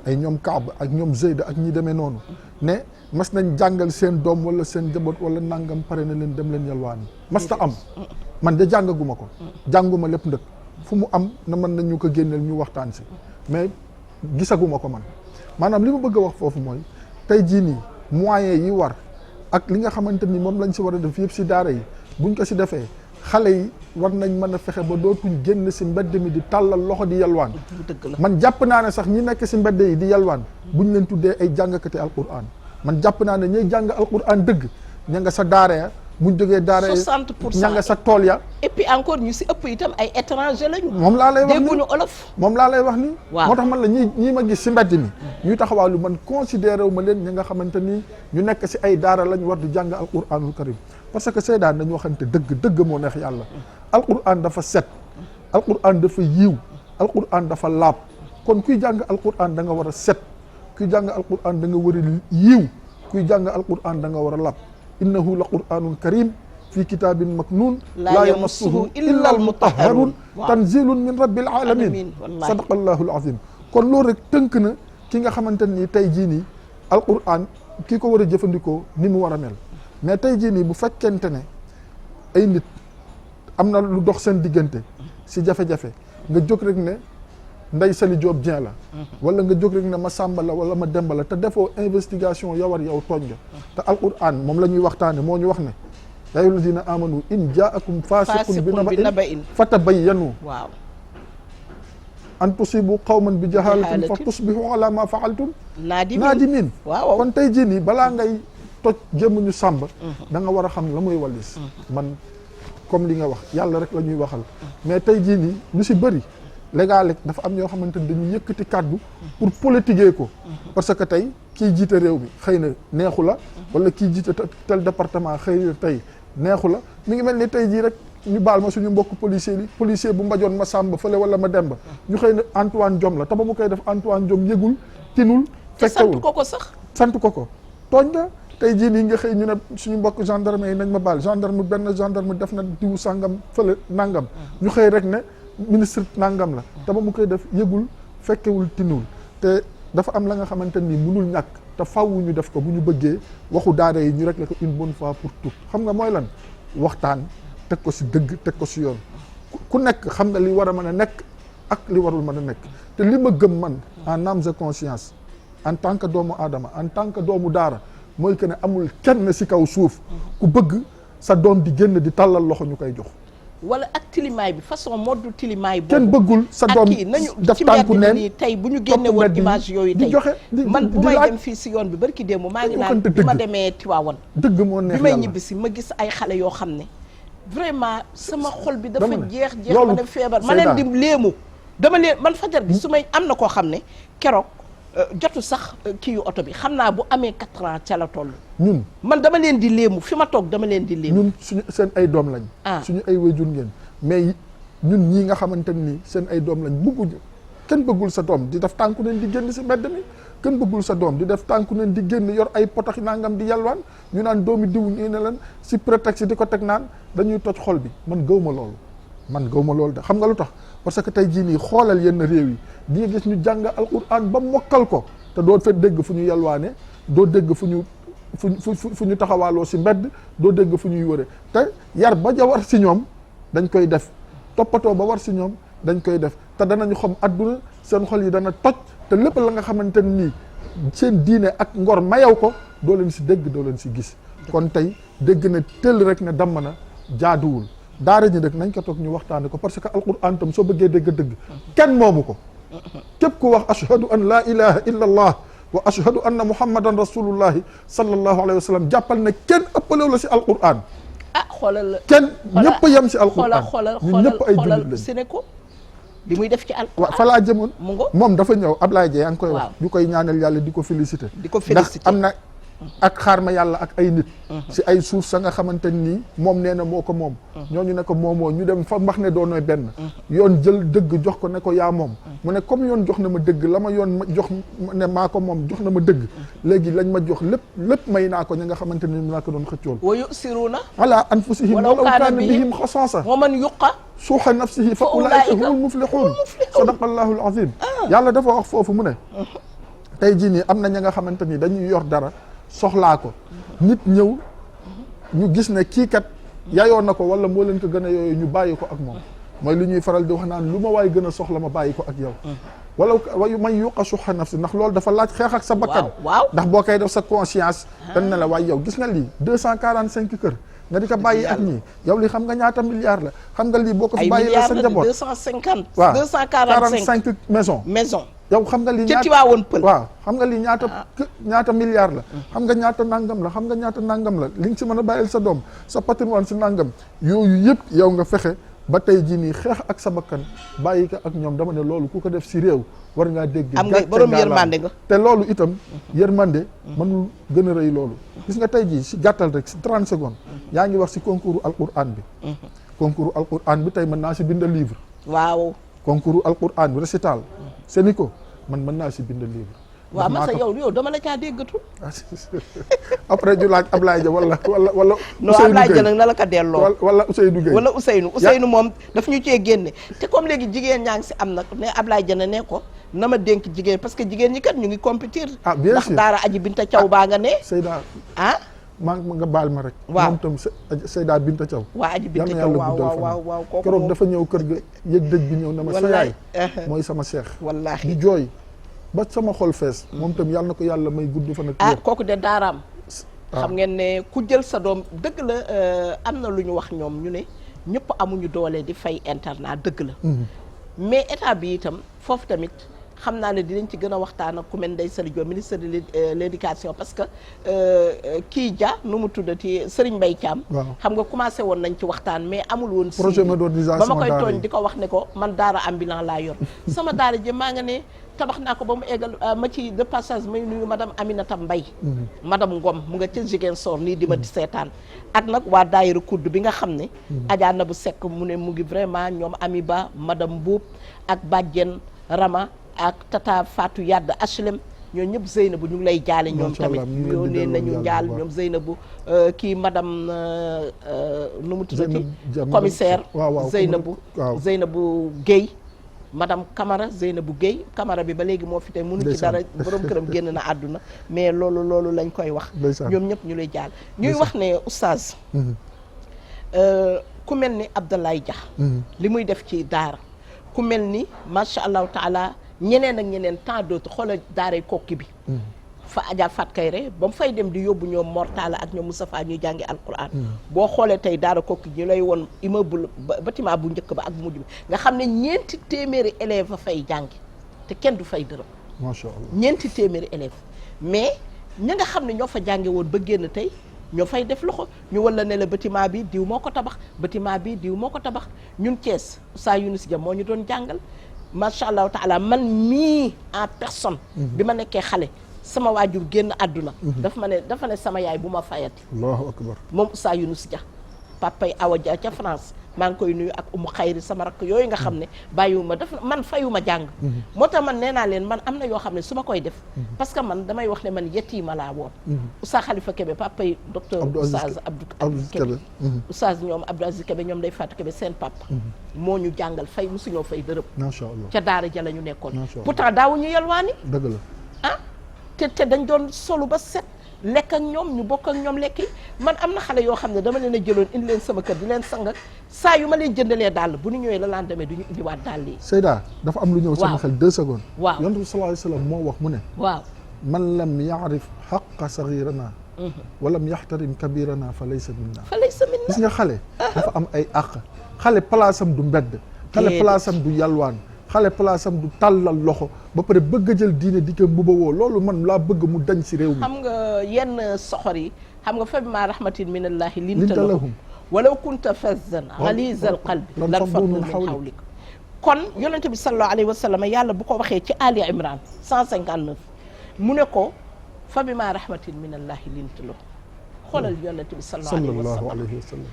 ay ñoom Kaab ak ñoom Zeyd ak ñi demee noonu ne mas nañ jàngal seen doom wala seen jaboot wala nangam pare na leen dem leen yalwaan yi mas ta am man de jàngaguma ko jànguma lépp ndëkk fu mu am na mën nañu ko génneel ñu waxtaan si mais gisaguma ko man maanaam li ma bëgg a wax foofu mooy tey jii nii moyens yi war ak li nga xamante ni moom lañ si war a def yëpp si daara yi buñ ko si defee xale yi war nañ mën a fexe ba dootuñ génn si mbedd mi di tàllal loxo di yalwaan man jàpp naa ne sax ñi nekk si mbedd yi di yalwaan buñ leen tuddee ay jàngkati alquran man jàpp naa ne ñuy jàng alquran dëgg ña nga sa daara ya buñ jógee daara 60% ña nga sa tool ya et puis encore ñu si ëpp itam ay étranger lañu moom laa lay wax ni dégguñu olof moom laa lay wax ni waaw moo tax man la ñii ma gis si mbedd mi ñuy taxawaalu man considéré wu ma leen ñi nga xamante ni ñu nekk si ay daara lañ war di jàng alquranul karim parce que seydaan dañu waxante dëgg moo neex yàlla alquran dafa set alquran dafa yiw alquran dafa laab kon kuy jàng alquran da nga war a set kuy jàng alquran da nga war a yiw kuy jàng alquran da nga war a laab innahu la quranun karim fi kitabin maknun la yamassuhu illa al mutahharun tanzilun min rabbil alamin sadaqallahu al azim kon loolu rek tënk na ki nga xamante ni tey jii nii alquran kii ko war a jëfandikoo ni mu war a mel mais tey jii nii bu fekkente ne ay nit am na lu dox seen diggante si jafe-jafe nga jóg rek ne Ndeye Saly Diop Dieng la wala nga jóg rek ne ma Samba la wala ma Demba la te defoo investigation yow tooñ nga te alquran moom la ñuy waxtaane moo ñu wax ne yaa ayyuhal lazina amanu in jaakum fasiqun bi naba'in fatabayyanu waaw an tusibu qawman bi jahalatin fa tusbihu ala ma fa'altum naadimin waaw kon tey jii nii balaa ngay toj jëmmuñu Samba da nga war a xam la muy wallis man comme li nga wax yàlla rek la ñuy waxal mais tey jii nii lu si bëri légal dafa am ñoo xamante ni dañuy yëkkati kàddu pour politiquer ko parce que tey kii jiite réew mi xëy na neexu la wala kii jiite tel département xëy na tey neexu la mi ngi mel ni tey jii rek ñu baal ma suñu mbokk policier bu mbajoon ma Samba fële wala ma Demba ñu xëy na Antoine Diome la te ba mu koy def Antoine Diome yëgul tinul fekkewul ko sax sant ko tooñ la. tey jii nii nga xëy ñu ne suñu mbokk gendarme yi nañ ma baal benn gendarme def na diwu sàngam fële nangam ñu xëy rek ne ministre nangam la te ba mu koy def yëgul fekkewul tinul te dafa am la nga xamante ni mënul ñàkk te faaw ñu def ko bu ñu bëggee waxu daara yi ñu régler ko une bonne fois pour toutes xam nga mooy lan waxtaan teg ko si dëgg teg ko si yoon ku nekk xam nga li war a mën a nekk ak li warul mën a nekk te li ma gëm man en âme et conscience en tant que doomu aadama en tant que doomu daara mooy que ne amul kenn ci kaw suuf ku bëgg sa doom di génn di tàllal loxo ñu koy jox. wala ak tilimaay bi façon mode tilimaay boobu. kenn bëggul sa doom def tànku neen tey bu ñu génne woon image yooyu tey man bu may dem fii ci yoon bi barki démb maa ngi naan bi ma demee Tiwaawan dëgg moo neex bi may ñibbi si ma gis ay xale yoo xam ne vraiment sama xol bi dafa jeex ma ne feebar ma leen di léemu dama leen man fajar bi su may am na koo xam ne keroog jotu sax kii yu oto bi xam naa bu amee 4 ans ca la toll. ñun man dama leen di léemu fi ma toog dama leen di léemu. ñun suñu seen ay doom lañ. suñu ay wayjur ngeen mais ñun ñii nga xamante ni seen ay doom lañ bëgguñu kenn bëggul sa doom di def tànku neen di génn si mbedd mi kenn bëggul sa doom di def tànku neen di génn yor ay potax nangam di yalwaan ñu naan doomi diw ñu ne leen si prétexte di ko teg naan dañuy toj xol bi man gëwma loolu de xam nga lu tax parce que tey jii nii xoolal yenn réew yi di nga gis ñu jàng alquran ba mokkal ko te doo fa dégg fu ñu yalwaane doo dégg fu ñu taxawaaloo si mbedd doo dégg fu ñuy wëre te yar ba ja war si ñoom dañ koy def toppatoo ba war si ñoom dañ koy def te danañu xam adduna seen xol yi dana toj te lépp la nga xamante nii seen diine ak ngor mayaw ko doo leen si dégg doo leen si gis kon tey dégg na tëll rek ne damm na jaaduwul daara ñi rek nañ ko toog ñu waxtaane ko parce que alquran tam soo bëggee dégg-dëgg kenn moomu ko képp ku wax ashhadu an la ilaha illa allah wa ashhadu anna muhammadan rasulullahi sallallahu alayhi wa sallam jàppal ne kenn ëppalew la si alquran xoolal kenn ñëpp a yem si alquran ñun ñëpp ay jullit lañ Sénégal li muy def ci alquran waaw fa laa jëmoon moom dafa ñëw Ablaye Dieye yaa ngi koy wax ñu koy ñaanal yàlla di ko féliciter ndax am na ak xaar ma yàlla ak ay nit si ay suuf sa nga xamante nii moom nee na moo ko moom ñooñu ne ko moomoo ñu dem fa mbax ne doonooy benn yoon jël dëgg jox ko ne ko yaa moom mu ne comme yoon jox na ma dëgg la ma yoon jox ne maa ko moom jox na ma dëgg léegi lañ ma jox lépp may naa ko ñi nga xamante ni naa ko doon xëccool wa yusiruuna ala anfusihim walaw kaana bihim xasaasa wa man yuqa suuxa nafsihi fa ulaika humul muflihun sadaqallahu alazim yàlla dafa wax foofu mu ne tey jii nii am na ña nga xamante ni dañuy yor dara soxlaa ko nit ñëw ñu gis ne kii kat yayoon na ko wala moo leen ko gën a yooyu ñu bàyyi ko ak moom mooy li ñuy faral di wax naan lu ma waay gën a soxla ma bàyyi ko ak yow wala wayu man yuqa suxa nafsi ndax loolu dafa laaj xeex ak sa bakkan ndax boo koy def sa conscience dañ ne la waaye yow gis nga lii 245 kër nga di ko bàyyi ak ñii yow li xam nga ñaata milliards la xam nga lii boo ko fi bàyyi la sa njaboot 250 waaw 245 maison yow xam nga lii ca Tiwaawoon Pël waaw xam nga lii ñaata milliards la xam nga ñaata nangam la xam nga ñaata nangam la li nga si mën a bàyyil sa doom sa patrimoine si nangam yooyu yëpp yow nga fexe ba tey jii nii xeex ak sa bakkan bàyyi ko ak ñoom dama ne loolu ku ko def si réew war ngaa dégg am nga borom yërmande nga te loolu itam yërmande mënul gën a rëy loolu gis nga tey jii si gàttal rek si 30 secondes yaa ngi wax si concours alquran bi concours alquran bi tey mën naa si bind livre waaw concours alquran bi récital Sénico man mën naa si bind livre waaw masa yow dama la caa déggatu après ñu laaj Ablaye Dia wala non Ablaye Dia nag na la ko delloo wala Ousseynou Gueye wala Ousseynou moom daf ñu cee génne te comme léegi jigéen ñaa ngi si am nag ne Ablaye Dia ne ko na ma dénk jigéen parce que jigéen ñi kat ñu ngi compétir bien sûr ndax daara aji Binta Thiaw baa nga ne Seyda maa nga baal ma rek waaw moom tam Seyda Binta Thiaw waa aji Binta Thiaw waaw kooku keroog dafa ñëw kër ga yëg dëj bi ñëw na ma sa yaay mooy sama seex wallaahi di jooy ba sama xol fees moom tam yàlla na ko yàlla may gudd fa nag kooku de daaraam xam ngeen ne ku jël sa doom dëgg la am na lu ñu wax ñoom ñu ne ñëpp amuñu doole di fay internat dëgg la mais état bi itam foofu tamit xam naa ne dinañ ci gën a waxtaan ak ku mel Ndeye Saly Diop ministre de l'éducation parce que kii Dia nu mu tuddati Serigne Mbaye Thiam xam nga commencé woon nañ ci waxtaan mais amul woon projet modernisation ba ma koy tooñ di ko wax ne ko man daara ambulant laa yor sama daara ji maa nga ne tabax naa ko ba mu eggal ma ci de passage may nuyu madame Aminata Mbaye madame Ngom mu nga ca Ziguinchor nii di ma di seetaan ak nag waa daayira kudd bi nga xam ne Adja Nabou Seck mu ne mu ngi vraiment ñoom Ami Ba madame Mbuub ak Badiane Rama ak Tata Fatou Yadd HLM ñoom ñëpp Zeynabu ñu ngi lay jaale ñoom tamit yónnee nañu njaal ñoom Zeynabu kii madame nu mu tuddati commissaire Zeynabu Guèye madame Camara Zeynabu Guèye Camara bi ba léegi moo fi tey mënu ci dara borom këram génn na àdduna mais loolu lañ koy wax ñoom ñëpp ñu lay jaal ñuy wax ne oustaz ku mel ni Abdoulaye Dia li muy def ci daara ku mel ni macha allahu taala ñeneen ak ñeneen tant d'autres xoolal daaray kokki bi fa Adja Fat Kayre ba mu fay dem di yóbbu ñoom Mortala ak ñoom Moustapha ñuy jàngi alquran boo xoolee tey daara kokki ñu lay woon immeuble bâtiment bu njëkk ba ak bu mujj bi nga xam ne ñeenti téeméeri élèves a fay jàngi te kenn du fay dërëm macha allah ñeenti téeméeri élèves mais ña nga xam ne ñoo fa jànge woon ba génn tey ñoo fay def loxo ñu wala ne la bâtiment bi diw moo ko tabax bâtiment bi diw moo ko tabax ñun Thiès Oustaz Younous Dia moo ñu doon jàngal macha allahu taala man mii en personne bi ma nekkee xale sama waajur génn àdduna dafa ne sama yaay bu ma fayati allahu akbar moom Oustaz Younous Dia papay Awa Dia ca France maa ngi koy nuyu ak umu xayri sama rakk yooyu nga xam ne bàyyiwuma dafa man fayuma jàng moo tax man nee naa leen man am na yoo xam ne su ma koy def parce que man damay wax ne man yetiima laa woon Oustaz Khalifa Kébé papay docteur Oustaz Abdou Kébé Oustaz ñoom Abdou Aziz Kébé ñoom day Fatou Kébé seen papa moo ñu jàngal fay musuñoo fay dërëm macha allah ca daara ja la ñu nekkoon pourtant daawuñu yelwaani dëgg la ah te dañ doon solu ba set lekk ak ñoom ñu bokk ak ñoom lekk yi man am na xale yoo xam ne dama leen a jëloon indi leen sama kër di leen sang saa yu ma leen jëndalee dàll bu ñu ñëwee la lendemain du ñu indiwaat dàll yi. Seyda dafa am lu ñëw sama xel 2 secondes. waaw yonent bi sallallahu alayhi wa sallam moo wax mu ne. waaw man lam yaarif xaqa sagiranaa walam yaxtarim kabirana fa laysa minna. fa laysa minna gis nga xale. dafa am ay àq. xale palaasam du mbedd. xale palaasam du yalwaan. xale place am du tàllal loxo ba pare bëgg a jël diine di ko mbuba woo loolu man laa bëgg mu dañ si réew mi. xam nga yenn soxor yi xam nga fa bimaa rahmatin minallahi linta lahum walaw kunta fazzan ghalizal qalbi lan faddu min hawlik kon yonente bi sallallahu alayhi wa sallam yàlla bu ko waxee ci Ali Imran 159 mu ne ko fa bimaa rahmatin minallahi linta lahum xoolal yonente bi sallallahu alayhi wa sallam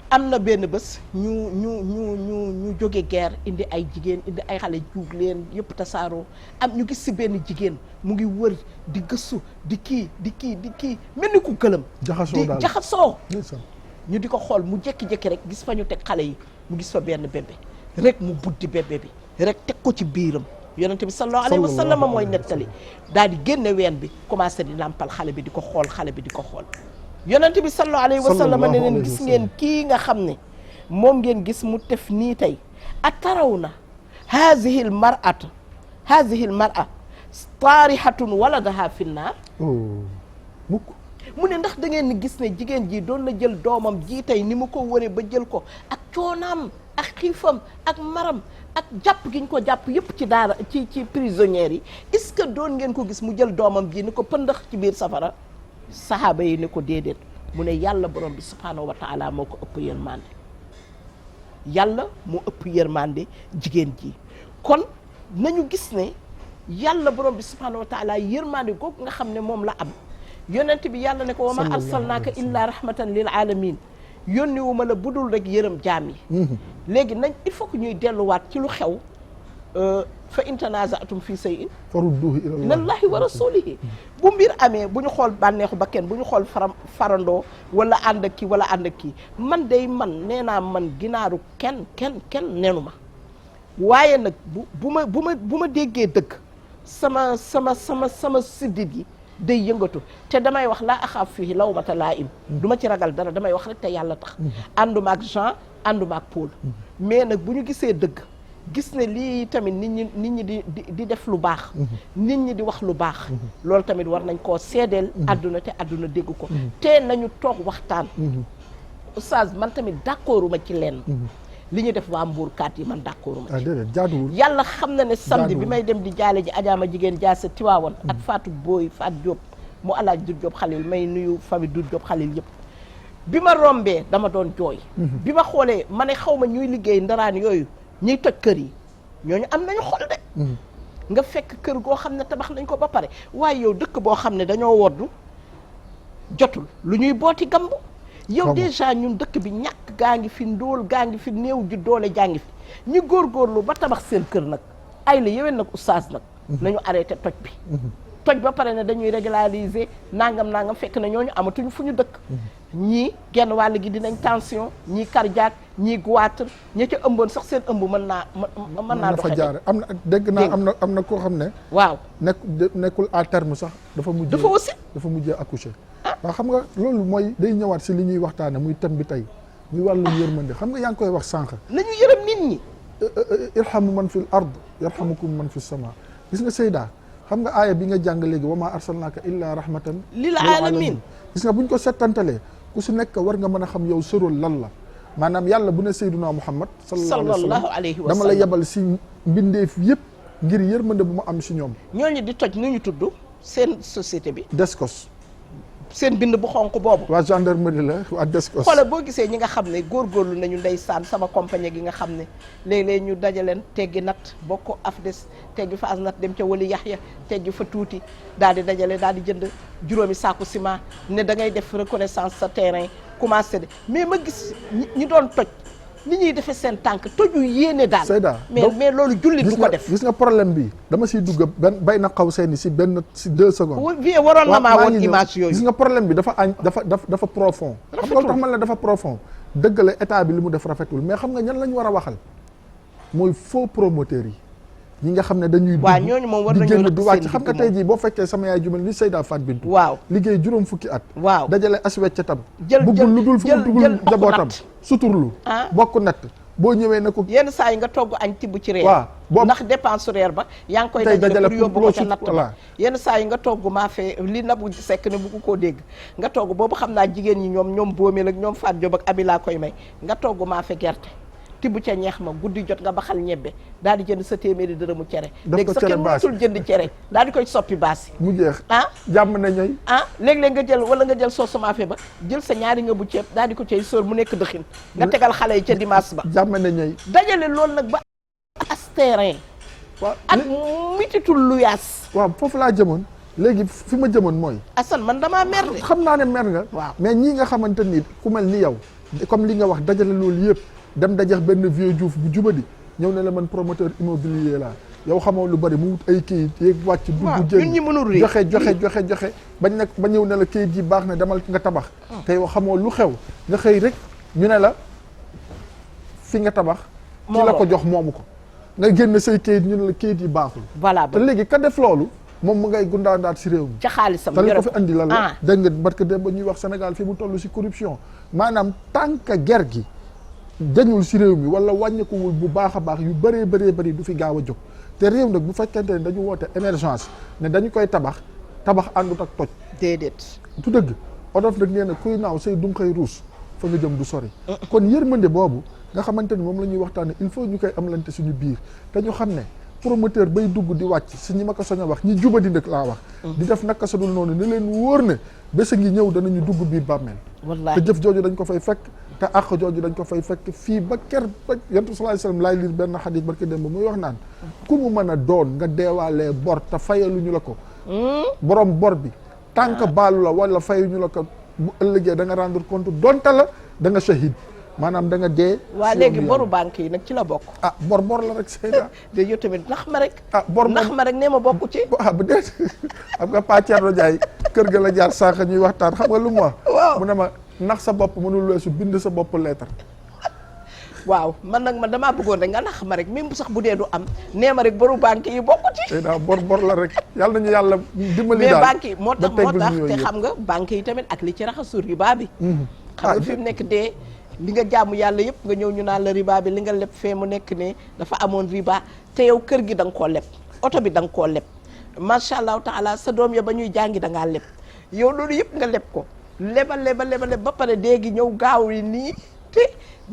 am na benn bés ñu jóge guerre indi ay jigéen indi ay xale juug leen yëpp tasaaroo am ñu gis si benn jigéen mu ngi wër di gëstu di kii mel ni ku gëlëm di jaxasoo ñu di ko xool mu jékki-jékki rek gis fa ñu teg xale yi mu gis fa benn bébé rek mu buddi bébé bi rek teg ko ci biiram yonente bi sallallahu alayhi wa sallam mooy nettali daal di génne ween bi commencé di nàmpal xale bi di ko xool xale bi di ko xool yonent bi sallallahu alayhi wa sallam ne leen gis ngeen kii nga xam ne moom ngeen gis mu tef nii tey atarawna haadihi l mar'a taarihatun waladaha fi nnaar mukk mu ne ndax da ngeen ni gis ne jigéen ji doon na jël doomam ji tey ni mu ko wëree ba jël ko ak coonaam ak xiifam ak maram ak jàpp gi ñu ko jàpp yépp ci daara ci prisonnières yi est-ce que doon ngeen ko gis mu jël doomam ji ni ko pëndax ci biir safara saxaaba yi ne ko déedéet mu ne yàlla borom bi subhaanahu wa taala moo ko ëpp yërmande yàlla moo ëpp yërmande jigéen ji kon nañu gis ne yàlla borom bi subhaanahu wa taala yërmande googu nga xam ne moom la am yonent bi yàlla ne ko wa ma arsalnaaka illa rahmatan lil alamin yónni wu ma la budul rek yërëm jaam yi léegi nañ il faut que ñuy delluwaat ci lu xew fa in tanaza'tum fi shay'in farudduhu ilallahi wa rasulihi bu mbir amee bu ñu xool bànneexu ba kenn bu ñu xool farandoo wala ànd ak kii wala ànd ak kii man day man nee naa man ginaaru kenn nenu ma waaye nag bu ma déggee dëgg sama siddit yi day yëngatu te damay wax laa axaaf fii lawmata laa'im du ma ci ragal dara damay wax rek te yàlla tax ànduma ak Jean ànduma ak Paul mais nag bu ñu gisee dëgg gis ne lii tamit nit ñi di def lu baax nit ñi di wax lu baax loolu tamit war nañ koo seedeel àdduna te àdduna dégg ko te nañu toog waxtaan oustaz man tamit d'accorduma ci leen li ñu def waa mbuurkaat yi man d'accorduma ci jaaduwul yàlla xam na ne samedi bi may dem di jaale ji ajaama jigéen jaase Tiwaawan ak Fatou Boy Fatou Diop mu alaaj Dut Diop Xalil may nuyu famille Dut Diop Xalil yëpp bi ma rombee dama doon jooy bi ma xoolee ma ne xaw ma ñuy liggéey ndaraan yooyu ñuy toj kër yi ñooñu am nañu xol de nga fekk kër goo xam ne tabax nañ ko ba pare waaye yow dëkk boo xam ne dañoo woddu jotul lu ñuy booti gamb yow déjà ñun dëkk bi ñàkk gaa ngi fi ndóol gaa ngi fi néew ji doole jaa ngi fi ñu góorgóorlu ba tabax seen kër nag ay la yéwén nag oustaz nag nañu arrêté toj bi toj ba pare ne dañuy régulariser nangam fekk na ñooñu amatuñu fu ñu dëkk. ñii genn wàll gi dinañ tension ñii cardiaque ñii goitre ñi ca ëmboon sax seen ëmb mën naa doxe jaare am na dégg naa am na koo xam ne waaw nekkul à terme sax dafa mujjee accoucher waaw xam nga loolu mooy day ñëwaat si li ñuy waxtaane muy thème bi tey muy wàllum yërmande xam nga yaa ngi koy wax sànq nañu yërëm nit ñi irhamu man fil ard yarhamukum man fis sama gis nga Seyda xam nga aaya bi nga jàng léegi wa ma arsalnaaka illa rahmatan lil alamin gis nga buñ ko settantalee ku si nekk war nga mën a xam yow sërol lan la maanaam yàlla bu ne Seydina Muhammad sallallahu alayhi wa sallam dama la yebal si mbindeef yëpp ngir yërmande bu ma am si ñoom ñooñu di toj nu ñu tudd seen société bi Descos seen bind bu xonq boobu waa gendarmerie la waa Descos xoolal boo gisee ñi nga xam ne góorgóorlu nañu ndeysaan sama compagnie gi nga xam ne léeg-léeg ñu dajaleen teggi nat bokk AFDES teggi fa as nat dem ca wali Yaxya teggi fa tuuti daal di dajale daal di jënd juróomi saaku ciment ne da ngay def reconnaissance sa terrain commencé de mais ma gis ñi doon toj ni ñuy defee seen tànk toju yéene daal Seyda mais loolu jullit du ko def gis nga problème bi dama siy dugg bay na xaw seeni si 2 secondes vie waroon na maa woon image yooyu gis nga problème bi dafa profond xam nga lu tax man la dafa profond dëgg la état bi li mu def rafetul mais xam nga ñan la ñu war a waxal mooy faux promoteurs yi ñi nga xam ne dañuy waaw ñooñu moom war di nañu génn di wàcc xam nga tey jii boo fekkee sama yaay jumel ni Seyda Fat Bintou waaw liggéey juróom fukki at waaw dajale asweccatam jël bëggul lu dul fu mu dugul njabootam suturlu bokk natt boo ñëwee na ko yenn saa yi nga togg añ tibb ci reer waaw ndax dépense reer ba yaa ngi koy dajale pour yóbbu ko ca natt ba yenn saa yi nga togg maa fee li Nabou Seck ne bu koo dégg nga togg boobu xam naa jigéen ñi ñoom boomeel ak ñoom Faat Job ak abi laa koy may nga togg maa fe gerte tibb ca ñeex ma guddi jot nga baxal ñebbe daal di jënd sa téeméeri dërëmu cere léegi sa kenn mënatul jënd cere daal di koy soppi baasi mu jeex jàmm na ñooy léeg-léeg nga jël wala nga jël soosu maafe ba jël sa ñaari nga bu ceeb daal di ko cay sóor mu nekk dëxin nga tegal xale yi ca dimanche ba jàmm na ñooy dajale loolu nag ba as terrain waaw ak mititul lu yaas waaw foofu laa jëmoon léegi fi ma jëmoon mooy Assane man damaa mer de xam naa ne mer nga waaw mais ñii nga xamante ni ku mel ni yow comme li nga wax dajale loolu yëpp dem dajax benn vieux Diouf bu jubadi ñëw ne la man promoteur immobilier la yow xamoo lu bari mu wut ay kayit yeeg wàcc dugg jël joxe bañ nag ba ñëw ne la kayit yi baax na demal nga tabax te yow xamoo lu xew nga xëy rek ñu ne la fi nga tabax ki la ko jox moomu ko nga génn say kayit ñu ne la kayit yi baaxul voilà te léegi ka def loolu moom mu ngay gundaandaat si réew mi ca xaalisam te li ko fi andi lan la dégg nga barke dem ba ñuy wax Sénégal fi mu toll si corruption maanaam tànk ger gi dañul si réew mi wala wàññikuwul bu baax a baax yu bëree du fi gaaw a jóg te réew nag bu fekkente ne dañu woote émergence ne dañu koy tabax àndut ak toj déedéet du dëgg odof nag nee na kuy naaw say dum koy ruus fa nga jëm du sori kon yërmande boobu nga xamante ni moom la ñuy waxtaane il faut ñu koy amlante suñu biir te ñu xam ne promoteur bay dugg di wàcc si ñi ma ko soñ a wax ñi jubadi nag laa wax di def naka sa dul noonu ne leen wóor ne bés a ngi ñëw danañu dugg biir bàmmeel te jëf jooju dañ ko fay fekk te àq jooju dañ ko fay fekk fii ba ker ba yonent bi sallallahu alayhi wasallam laay liir benn xadis barki démb muy wax naan ku mu mën a doon nga deewaalee bor te fayaluñu la ko borom bor bi tànk baalu la wala fayuñu la ko bu ëllëgee da nga rendre compte donte la da nga shahid maanaam da nga dee waa léegi boru banque yi nag ci la bokk bor la rek Seyda de yow tamit nax ma rek bor nax ma rek nee ma bokku ci bu deet xam nga Pa Thierno Ndiaye kër ga la jaar sànq ñuy waxtaan xam nga lu mu wax mu ne ma nax sa bopp mënul weesu bind sa bopp lettre waaw man nag man damaa bëggoon rek nga nax ma rek même sax bu dee du am nee ma rek boru banque yi bokku ci Seyda bor la rek yàlla nañu yàlla dimbali daal mais banque yi moo tax te xam nga banque yi tamit ak li ci raxasu riba bi xam nga fi mu nekk dee li nga jaamu yàlla yëpp nga ñëw ñu naan la riba bi li nga leb fee mu nekk ne dafa amoon riba te yow kër gi da nga koo leb oto bi da nga koo leb macha allahu taala sa doom ya ba ñuy jàngi da ngaa leb yow loolu yëpp nga leb ko lebal ba pare dee gi ñëw gaaw yi nii te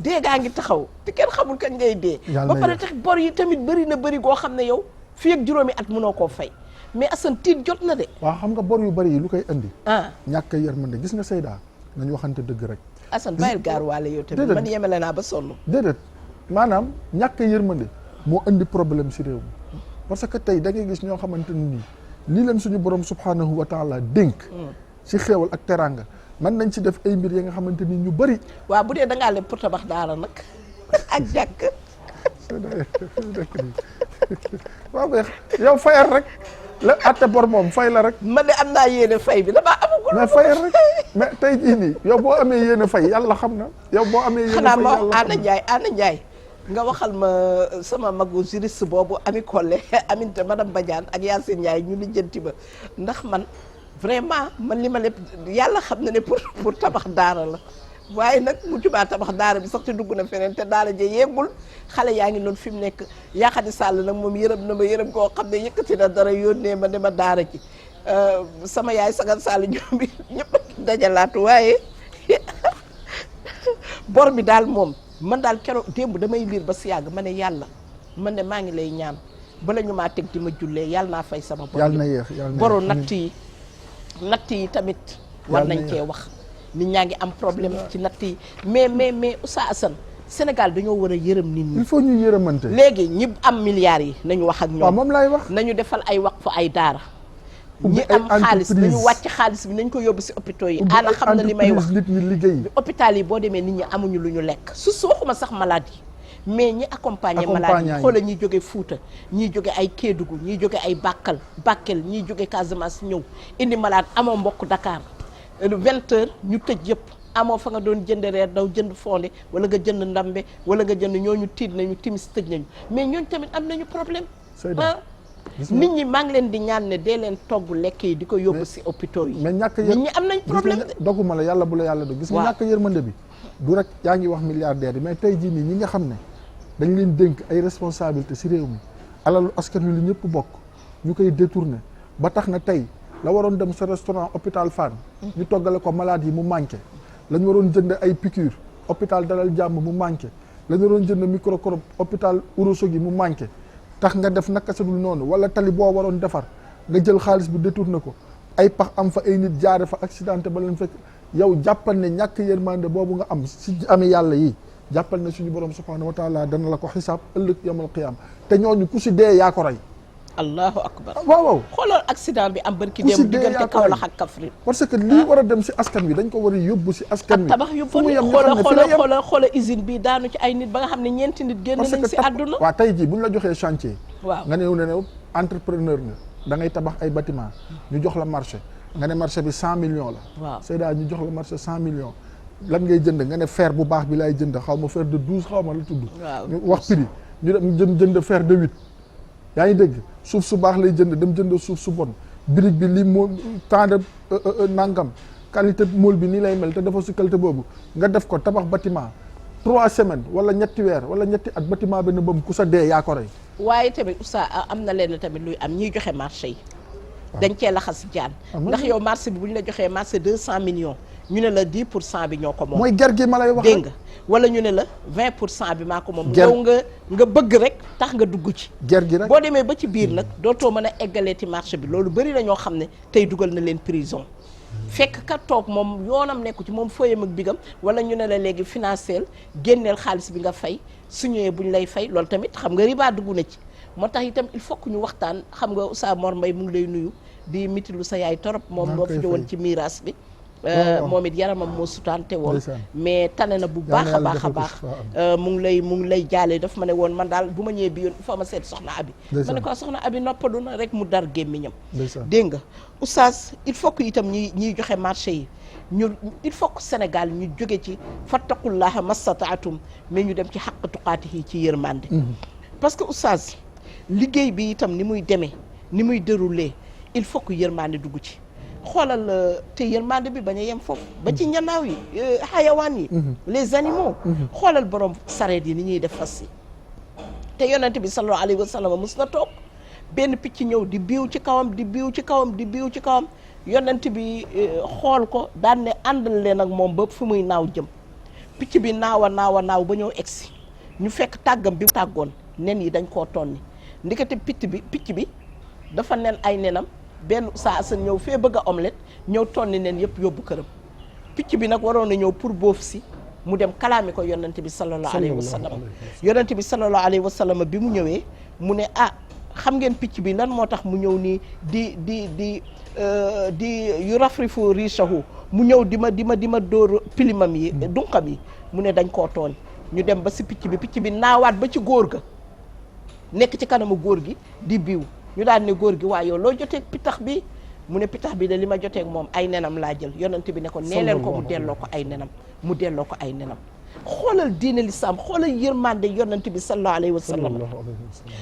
dee gaa ngi taxaw te kenn xamul kañ ngay dee ba pare tax bor yi tamit bëri na bëri goo xam ne yow fii ak juróomi at mënoo koo fay mais Assane tiit jot na de waaw xam nga bor yu bëri yi lu koy indi ñàkk yërmande gis nga Seyda nañu waxante dëgg rek Assane bàyyil gaar waale yow tamit man yemele naa ba sonn déedéet maanaam ñàkk yërmande moo indi problème si réew mi parce que tey da ngay gis ñoo xamante ni lii leen suñu borom subhanahu wa taala dénk si xéewal ak teranga man nañ ci def ay mbir yi nga xamante ni ñu bëri waaw bu dee da ngaa leb pour tabax daara nag ak jàkk waaw mais yow fayal rek la atte bor moom fay la rek. man de am naa yéene fay bi damaa amagul. mais fayal rek mais tey jii nii yow boo amee yéene fay yàlla xam na yow boo amee yéene fay xanaa ma yàlla wax xam na. Anna Ndiaye nga waxal ma sama magu juriste boobu Ami Collé Aminata madame Badiane ak Yacine Ndiaye ñu lijjanti ba ndax man vraiment man li ma lépp yàlla xam na ne pour tabax daara la waaye nag mu jubaa tabax daara bi sax te dugg na feneen te daara ja yeggul xale yaa ngi noonu fi mu nekk Yakhady Sall nag moom yërëm na ma yërëm koo xam ne yëkkati na dara yónnee ma ne ma daara ji sama yaay Sagan Sall ñoom bi ñëpp dajalaatu waaye bor bi daal moom man daal keroog démb damay liir ba si yàgg ma ne yàlla man ne maa ngi lay ñaan bala ñu maa teg di ma jullee yàlla naa fay sama bor yàlla na yéex yàlla na boru yéex. natt yi tamit war nañ cee wax nit ñaa ngi am problème ci natt yi mais Oustaz Assane Sénégal dañoo war a yërëm nit ñi il faut ñu yërëmante. léegi ñi am milliards yi nañu wax ak waaw ñoom moom laay wax. nañu defal ay waqf ay daara ubbi ñi ay am xaalis entreprise. nañu wàcc xaalis bi nañ ko yóbbu si hôpitaux yi ubbi ana ay xam na li may wax entreprise, nit ñi liggéey. hôpital yi boo demee nit ñi amuñu lu ñu lekk su waxuma sax malade yi mais ñi accompagner malade Accompagnant yi yi. xoola ñiy jóge Fuuta ñiy jóge ay Kédougou ñiy jóge ay Bakel ñiy jóge Casamance ñëw indi malade amoo mbokk Dakar 20h ñu tëj yëpp amoo fa nga doon jënd reer daw jënd fonde wala nga jënd ndambe wala nga jënd ñooñu tiit nañu timis tëj nañu mais ñooñu tamit am nañu problème Seyda, gis nga nit ñi maa ngi leen di ñaan ne dee leen togg lekk yi di ko yóbbu si hôpitaux yi mais ñàkk nit ñi am nañ problème de doguma la yàlla bu la yàlla do gis nga waaw. ñàkk yërmande bi du rek yaa ngi wax milliardaires yi mais tey jii nii ñi nga xam ne dañ leen dénk ay responsabilité si réew mi alalu askan wi lu ñëpp bokk ñu koy détourné ba tax na tey la waroon dem sa restaurant hôpital Fann ñu toggale ko malade yi mu manqué la ñu waroon jënd ay piqûre hôpital Dalal Jàmm mu manqué la ñu waroon jënd microcorob hôpital Ourossogui mu manqué tax nga def naka sa dul noonu wala tali boo waroon defar nga jël xaalis bi détourné ko ay pax am fa ay nit jaare fa accidenté ba leen fekk yow jàppal ne ñàkk yërmande boobu nga am si ami yàlla yi jàppal ne suñu borom subhanahu wa taala dana la ko xisaab ëllëg yamal qiyaama te ñooñu ku si dee yaa ko rey. allahu akbar waaw waaw. xoolal accident bi am barki ku si dem dee diggante yaa ko rey. Kaolack ak Kaffrine parce que lii war a dem si askan wi dañ ko war a yóbbu si askan wi. tabax yu fu mu bon yem ñu xam ne fi la yem. xoolal usine bi daanu ci ay nit ba nga xam ne ñeenti nit génn parce nañ que si àdduna waaw tey jii bu ñu la joxee chantier. waaw nga ñëw ne ne entrepreneur nga da ngay tabax ay bâtiment ñu jox la marché nga ne marché bi 100 millions la. waaw Seyda ñu jox la marché 100 millions lan ngay jënd nga ne fer bu baax bi laay jënd xaw ma fer de 12 xaw ma la tudd. waaw ñu wax prix ñu dem jënd fer de 8. yaa ngi dégg suuf su baax lay jënd dem jënd suuf su bon brique bi li moo temps de nangam qualité mool bi nii lay mel te dafa si qualité boobu nga def ko tabax bâtiment 3 semaines wala ñetti weer wala ñetti at bâtiment benn bëm ku sa dee yaa ko rey. waaye tamit oustaz am na leen tamit luy am ñiy joxe marché yi dañ cee laxas jaan am na ndax yow marché bi bu ñu la joxee marché 200 millions ñu ne la 10% bi ñoo ko moom mooy ger gi ma lay wax dégg nga wala ñu ne la 20% bi maa ko moom Ger- yow nga bëgg rek tax nga dugg ci ger gi rek boo demee ba ci biir nag dootoo mën a eggaleeti marché bi loolu bëri na ñoo xam ne tey dugal na leen prison fekk ka toog moom yoonam nekku ci moom fooyam ak bigam wala ñu ne la léegi financier génneel xaalis bi nga fay su ñëwee bu ñu lay fay loolu tamit xam nga riba dugg na ci moo tax itam il faut que ñu waxtaan xam nga Oustaz Mor Mbaye mu ngi lay nuyu di mitilu sa yaay torop moom maa ngi moo koy fi ñëwoon fay. ci miiras bi waaw. moom it yaramam moo sutaante woon Ndeysaan. mais tane na bu Yal na baax a yàlla baax a defal ko baax mu ngi lay jaale daf ma ne woon man daal bu ma ñëwee bi yoon il faut ma seet soxna abi ma Ndeysaan. ne ko soxna abi noppalu na rek mu dar gémmiñam ndeysaan dégg nga oustaz il faut que itam ñiy joxe marché yi il faut que Sénégal ñu jóge ci fattaqullaha mastataatum mais ñu dem ci xaq tuqaatihi ci yërmande parce que oustaz liggéey bi itam ni muy demee ni muy déroulé il faut que yërmande dugg ci xoolal te yërmande bi bañ a yem foofu ba ci ñanaaw yi xayawaan yi les animaux xoolal borom sareet yi ni ñuy def fas yi te yonent bi sallallahu alayhi wa sallam mus na toog benn picc ñëw di biiw ci kawam di biiw ci kawam di biiw ci kawam yonent bi xool ko daan ne àndal leen ak moom ba fu muy naaw jëm picc bi naaw a naaw ba ñëw egsi ñu fekk tàggam bi tàggoon nen yi dañ koo tonni ndikete picc bi dafa nen ay nenam benn saa asan ñëw fee bëgg a omelette ñëw tonni nen yëpp yóbbu këram picc bi nag waroon na ñëw pour boofu si mu dem kalaami ko yonent bi sallallahu alayhi wa sallam yonent bi sallallahu alayhi wa sallam bi mu ñëwee mu ne xam ngeen picc bi lan moo tax mu ñëw nii di yu rafrifu richahu mu ñëw di ma dóor pilimam yi dunqam yi mu ne dañ koo tooñ ñu dem ba si picc bi naawaat ba ci góor ga nekk ci kanamu góor gi di biiw ñu daan ne góor gi waa yow loo joteeg pitax bi mu ne pitax bi de li ma joteeg moom ay nenam laa jël yonent bi ne ko nee leen ko mu delloo ko ay nenam mu delloo ko ay nenam xoolal diine l'islam xoolal yërmande yonent bi sallallahu alayhi wa sallam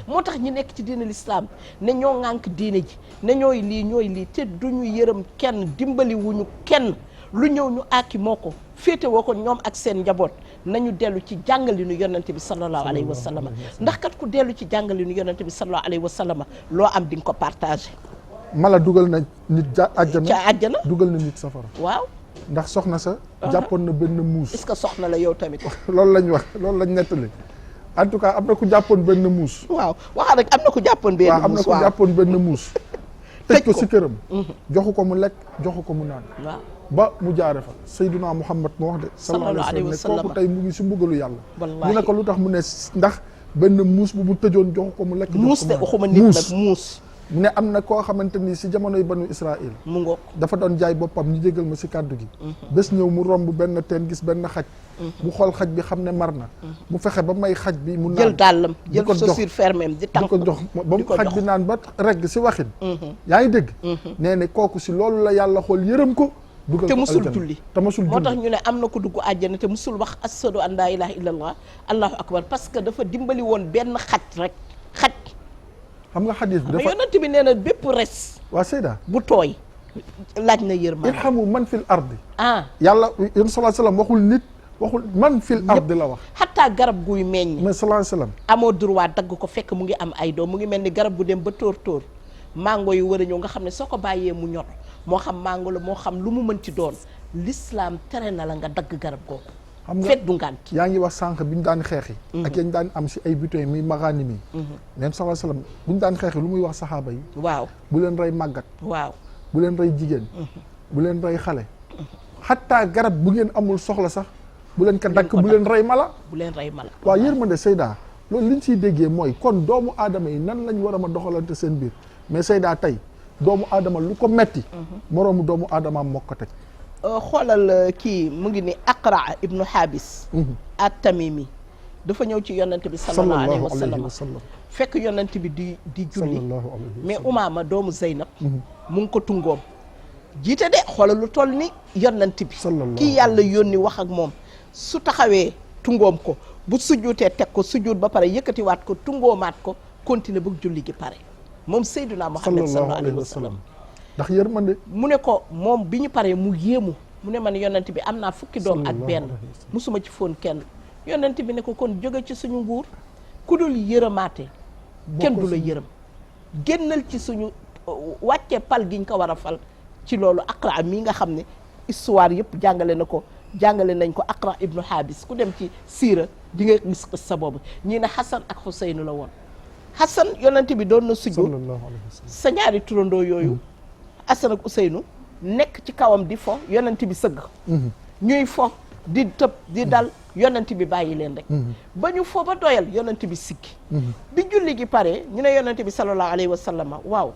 moo tax ñu nekk ci diine l'islam ne ñoo ŋànk diine ji ne ñooy lii te duñu yërëm kenn dimbali wuñu kenn lu ñëw ñu aaki moo ko féete woo ko ñoom ak seen njaboot nañu dellu ci jàngalinu yonent bi sallallahu alayhi wa sallam ndax kat ku dellu ci jàngalinu yonent bi sallallahu alayhi wa sallam loo am di nga ko partagé. mala dugal na nit àjjana ca àjjana dugal na nit safara. waaw. ndax soxna sa jàppoon na benn muus. est-ce que soxna la yow tamit. loolu lañ wax loolu lañ nettali en tout cas am na ku jàppoon benn muus. waaw waxal rek am na ku jàppoon benn muus. waaw am na ku jàppoon benn muus. tëj ko si këram. joxu ko mu lekk joxu ko mu naan. waaw ba mu jaare fa Seydina Muhammad moo wax de. sallallahu alayhi wa sallam ne kooku tey mu ngi si mbugalu yàlla. ñu ne ko lu tax mu ne ndax benn muus bu mu tëjoon joxu ko mu lekk. muus de waxuma nit nag muus. mu ne am na koo xamante ni si jamonoy banu Israël mu ngoog dafa doon jaay boppam ñu jégal ma si kàddu gi bés ñëw mu romb benn teen gis benn xaj mu xool xaj bi xam ne mar na mu fexe ba may xaj bi mu naan jël dàllam jël chaussure fermée di tànk ko jox ba mu xaj bi naan ba regg si waxin yaa ngi dégg nee ne kooku si loolu la yàlla xool yërëm ko dugal te musul julli te musul julli moo tax ñu ne am na ko dugg àjjana te musul wax ashadu an laa ilaaha illallah allahu akbar parce que dafa dimbali woon benn xaj rek xaj xam nga xadis bi dafa yonent bi nee na bépp res. waa Seyda bu tooy laaj na yërmande. irhamu man fil ardi. yàlla yéen sallallahu alayhi wasallam waxul nit waxul man fil ardi la wax. xataa garab guy meññ. mais sallallahu alayhi wasallam. amoo droit dagg ko fekk mu ngi am ay doom mu ngi mel ni garab gu dem ba tóor mango yu war a ñëw nga xam ne soo ko bàyyee mu ñor moo xam mango la moo xam lu mu mënti doon l'islam tere na la nga dagg garab googu. xam nga fet du ngànt yaa ngi wax sànq bi ñu daan xeexi ak yañ daan am si ay butin mi magaani mi neen sallallahu alayhi wasallam bu ñu daan xeexi lu muy wax saxaaba yi waaw bu leen rey màggat waaw bu leen rey jigéen bu leen rey xale xattaa garab bu ngeen amul soxla sax bu leen ko dakk bu leen rey mala bu leen rey mala waaw yërmande Seyda loolu liñ siy déggee mooy kon doomu aadama yi nan lañ war a ma doxalante seen biir mais Seyda tey doomu aadama lu ko metti moroomu doomu aadamaam moo ko teg xoolal kii mu ngi ni Aqra ibnu Habis at-Tamimi dafa ñëw ci yonent bi sallallahu alayhi wa sallam fekk yonent bi di julli mais Umaama doomu Zeynab mu ngi ko tungoom jiite de xoolal lu toll ni yonent bi kii yàlla yónni wax ak moom su taxawee tungoom ko bu sujjuutee teg ko sujjuut ba pare yëkkatiwaat ko tungoomaat ko continuer bëgg julli gi pare moom Seydina Muhammad sallallahu alayhi wa sallam ndax yërmande mu ne ko moom bi ñu paree mu yéemu mu ne man yonent bi am naa fukki doom ak benn musuma ci foon kenn yonent bi ne ko kon jóge ci suñu nguur ku dul yërëmaate kenn du la yërëm génnal ci suñu wàccee pal gi ñu ko war a fal ci loolu Aqra mii nga xam ne histoire yëpp jàngale nañ ko Aqra ibnu Habis ku dem ci siira di nga gis sa boobu ñii ne Xasan ak Xuseynu la woon Xasan yonent bi doon na sujjóot sa ñaari turandoo yooyu Xasan ak Xuseynu nekk ci kawam di fo yonent bi sëgg ñuy fo di tëb di dal yonent bi bàyyi leen rek ba ñu fo ba doyal yonent bi sikki bi julli gi pare ñu ne yonent bi sallallahu alayhi wa sallam waaw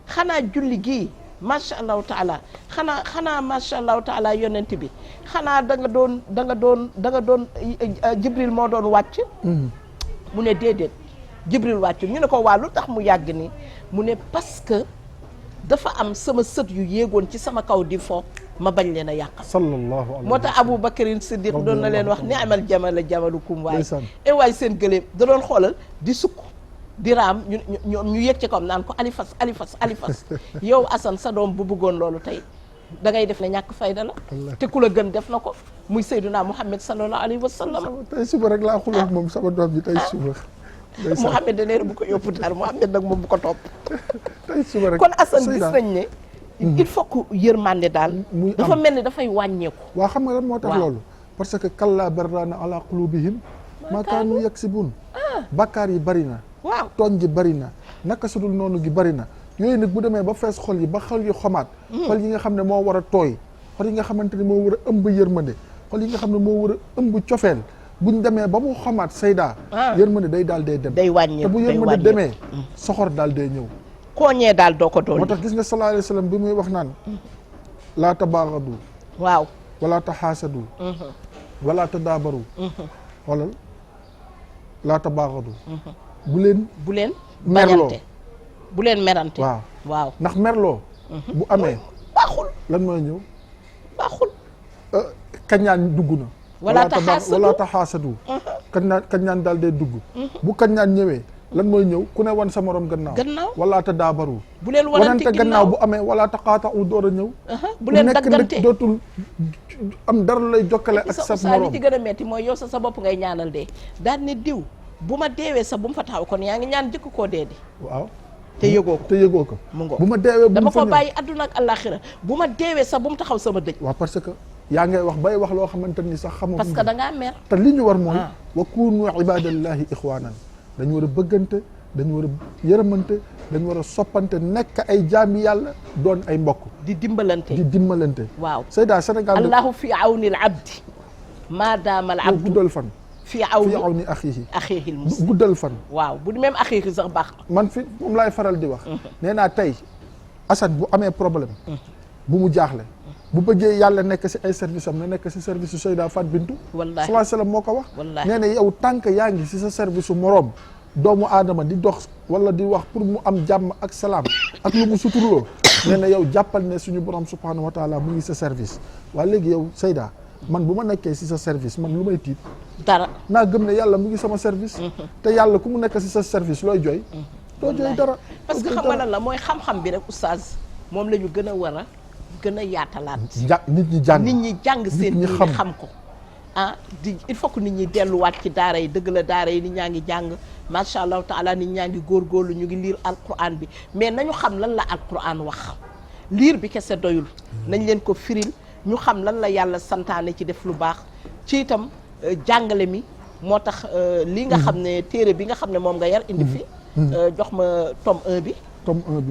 xanaa julli gii macha allahu taala xanaa macha allahu taala yonent bi xanaa da nga doon Jibril moo doon wàcc mu ne déedéet Jibril wàcc ñu ne ko waa lu tax mu yàgg ni mu ne parce que dafa am sama sët yu yéegoon ci sama kaw di fo ma bañ leen a yàqal sallallahu alayhi moo tax Abu Bakrin Siddiq doon na leen wax ni'mal jamala jamalukum waay seen gëléem da doon xoolal di sukk di raam ñu yëg ci kawam naan ko alifas yow Assane sa doom bu bëggoon loolu tey da ngay def ne ñàkk fayda la te ku la gën def na ko muy Seydina Muhammad sallallahu alayhi wa sallam tey suba rek laa xuloo moom sama doom bi tey suba Muhammad da neer bu ko yóbbu daal Muhammad nag moom bu ko topp tey suba rek kon Assane gis nañ ne il faut que yërmande daal dafa mel ni dafay wàññeeku waa xam nga lan moo tax loolu parce que kalla barrana ala qulubihim ma kaanu yaksibun bàkkaar yi bari na waaw tooñ gi bari na naka sudul noonu gi bari na yooyu nag bu demee ba fees xol yi ba xol yi xomaat xol yi nga xam ne moo war a tooy xol yi nga xamante ne moo war a ëmb yërmande xol yi nga xam ne moo war a ëmb cofeel buñ demee ba mu xomaat Seyda yërmande day daal day dem day wàññeeku te bu yërmande demee soxor daal day ñëw kooñee daal doo ko doon moo tax gis nga sallallahu alayhi wa sallam bi muy wax naan laa tabaagadu waaw wala taxaasadu wala tadaabaru xoolal laa tabaagadu bu leen merloo bu leen merante. waaw ndax merloo. bu amee baaxul. lan mooy ñëw. baaxul. kañaan dugg na. wala taxaasadu. kañaan daal dee dugg. bu kañaan ñëwee. lan mooy ñëw ku ne wan sa morom gannaaw. wala ta daabaru. bu leen wanante gannaaw bu amee wala ta xaatau door a ñëw. bu leen daggante nekk dootul am dara lay jokkale ak sa morom. li ci gën a metti mooy yow sa bopp ngay ñaanal dee daan ne diw bu ma deewee sa bu mu fa taxaw kon yaa ngi ñaan jëkk koo dee di. waaw te yëgoo ko mu ngoog bu ma deewee dama ko bàyyi adduna ak àllaaxira bu ma deewee sa bu mu taxaw sama dëj. waaw parce que yaa ngay wax bay wax loo xamante ni sax xamoo. parce que da ngaa mer. te li ñu war mooy. wa kunu ibadallahi ixwanan dañu war a bëggante dañu war a yërëmante dañu war a soppante nekk ay jaami yàlla doon ay mbokk. di dimbalante. waaw Seyda Sénégal. allahu fi awni al abdi maadaama al abdu guddal fan. fi awni axiihi guddal fan. waaw bu di même axiihi sax baax. man fi moom laay faral di wax. nee naa tey Assane bu amee problème. bu mu jaaxle. bu bëggee yàlla nekk si ay service am na nekk si service su Seyda Fat Bintou. wallaahi sallallahu alayhi wasallam moo ko wax. wallaahi nee na yow tant que yaa ngi si sa service su moroom doomu aadama di dox wala di wax pour mu am jàmm ak salaam ak lu mu suturloo nee na yow jàppal ne suñu borom subhanahu wa taala mu ngi sa service. waaye léegi yow Seyda man bu ma nekkee si sa service man lu may tiit. dara naa gëm ne yàlla mu ngi sama service. te yàlla ku mu nekk si sa service looy jooy. doo jooy dara. parce que xam nga lan la mooy xam-xam bi rek oustaz moom la ñu gën a war a gën a yaatalaat. nit ñi jàng seen diine xam ko. il faut que nit ñi delluwaat ci daara yi dëgg la daara yi nit ñaa ngi jàng macha allah taala nit ñaa ngi góorgóorlu ñu ngi liir alquran bi mais nañu xam lan la alquran wax liir bi kese doyul nañ leen ko firil ñu xam lan la yàlla santaane ci def lu baax ci itam jàngale mi moo tax li nga xam ne téere bi nga xam ne moom nga yar indi fi jox ma tome 1 bi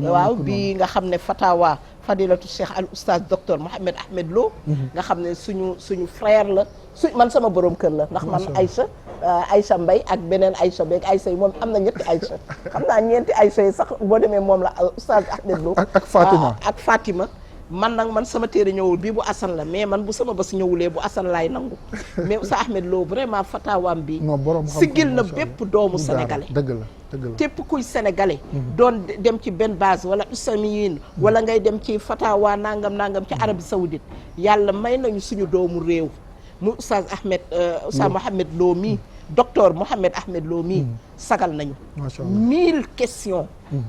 waaw bi nga xam ne fatawa fadilatu cheikh al oustaz docteur Mouhamed Ahmed Lo nga xam ne suñu frère la man sama borom kër la ndax man Aïcha Mbaye ak beneen Aïcha beeg Aïcha yi moom am na ñetti Aïcha xam naa ñeenti Aïcha yi sax boo demee moom la oustaz Ahmed Lo ak Fatima man sama téere ñëwul bii bu Assane la mais man bu sama bés ñëwulee bu Assane laay nangu mais oustaz Ahmed Lo vraiment fatawaam bi siggil na bépp doomu sénégalais dëgg la tépp kuy sénégalais doon dem ci benn base wala usamiyin wala ngay dem ci fatawa nangam ci Arabie Saoudite yàlla may nañu suñu doomu réew mu oustaz Mohamed Lo mii docteur Mohamed Ahmed Lo mii sagal nañu 1000 questions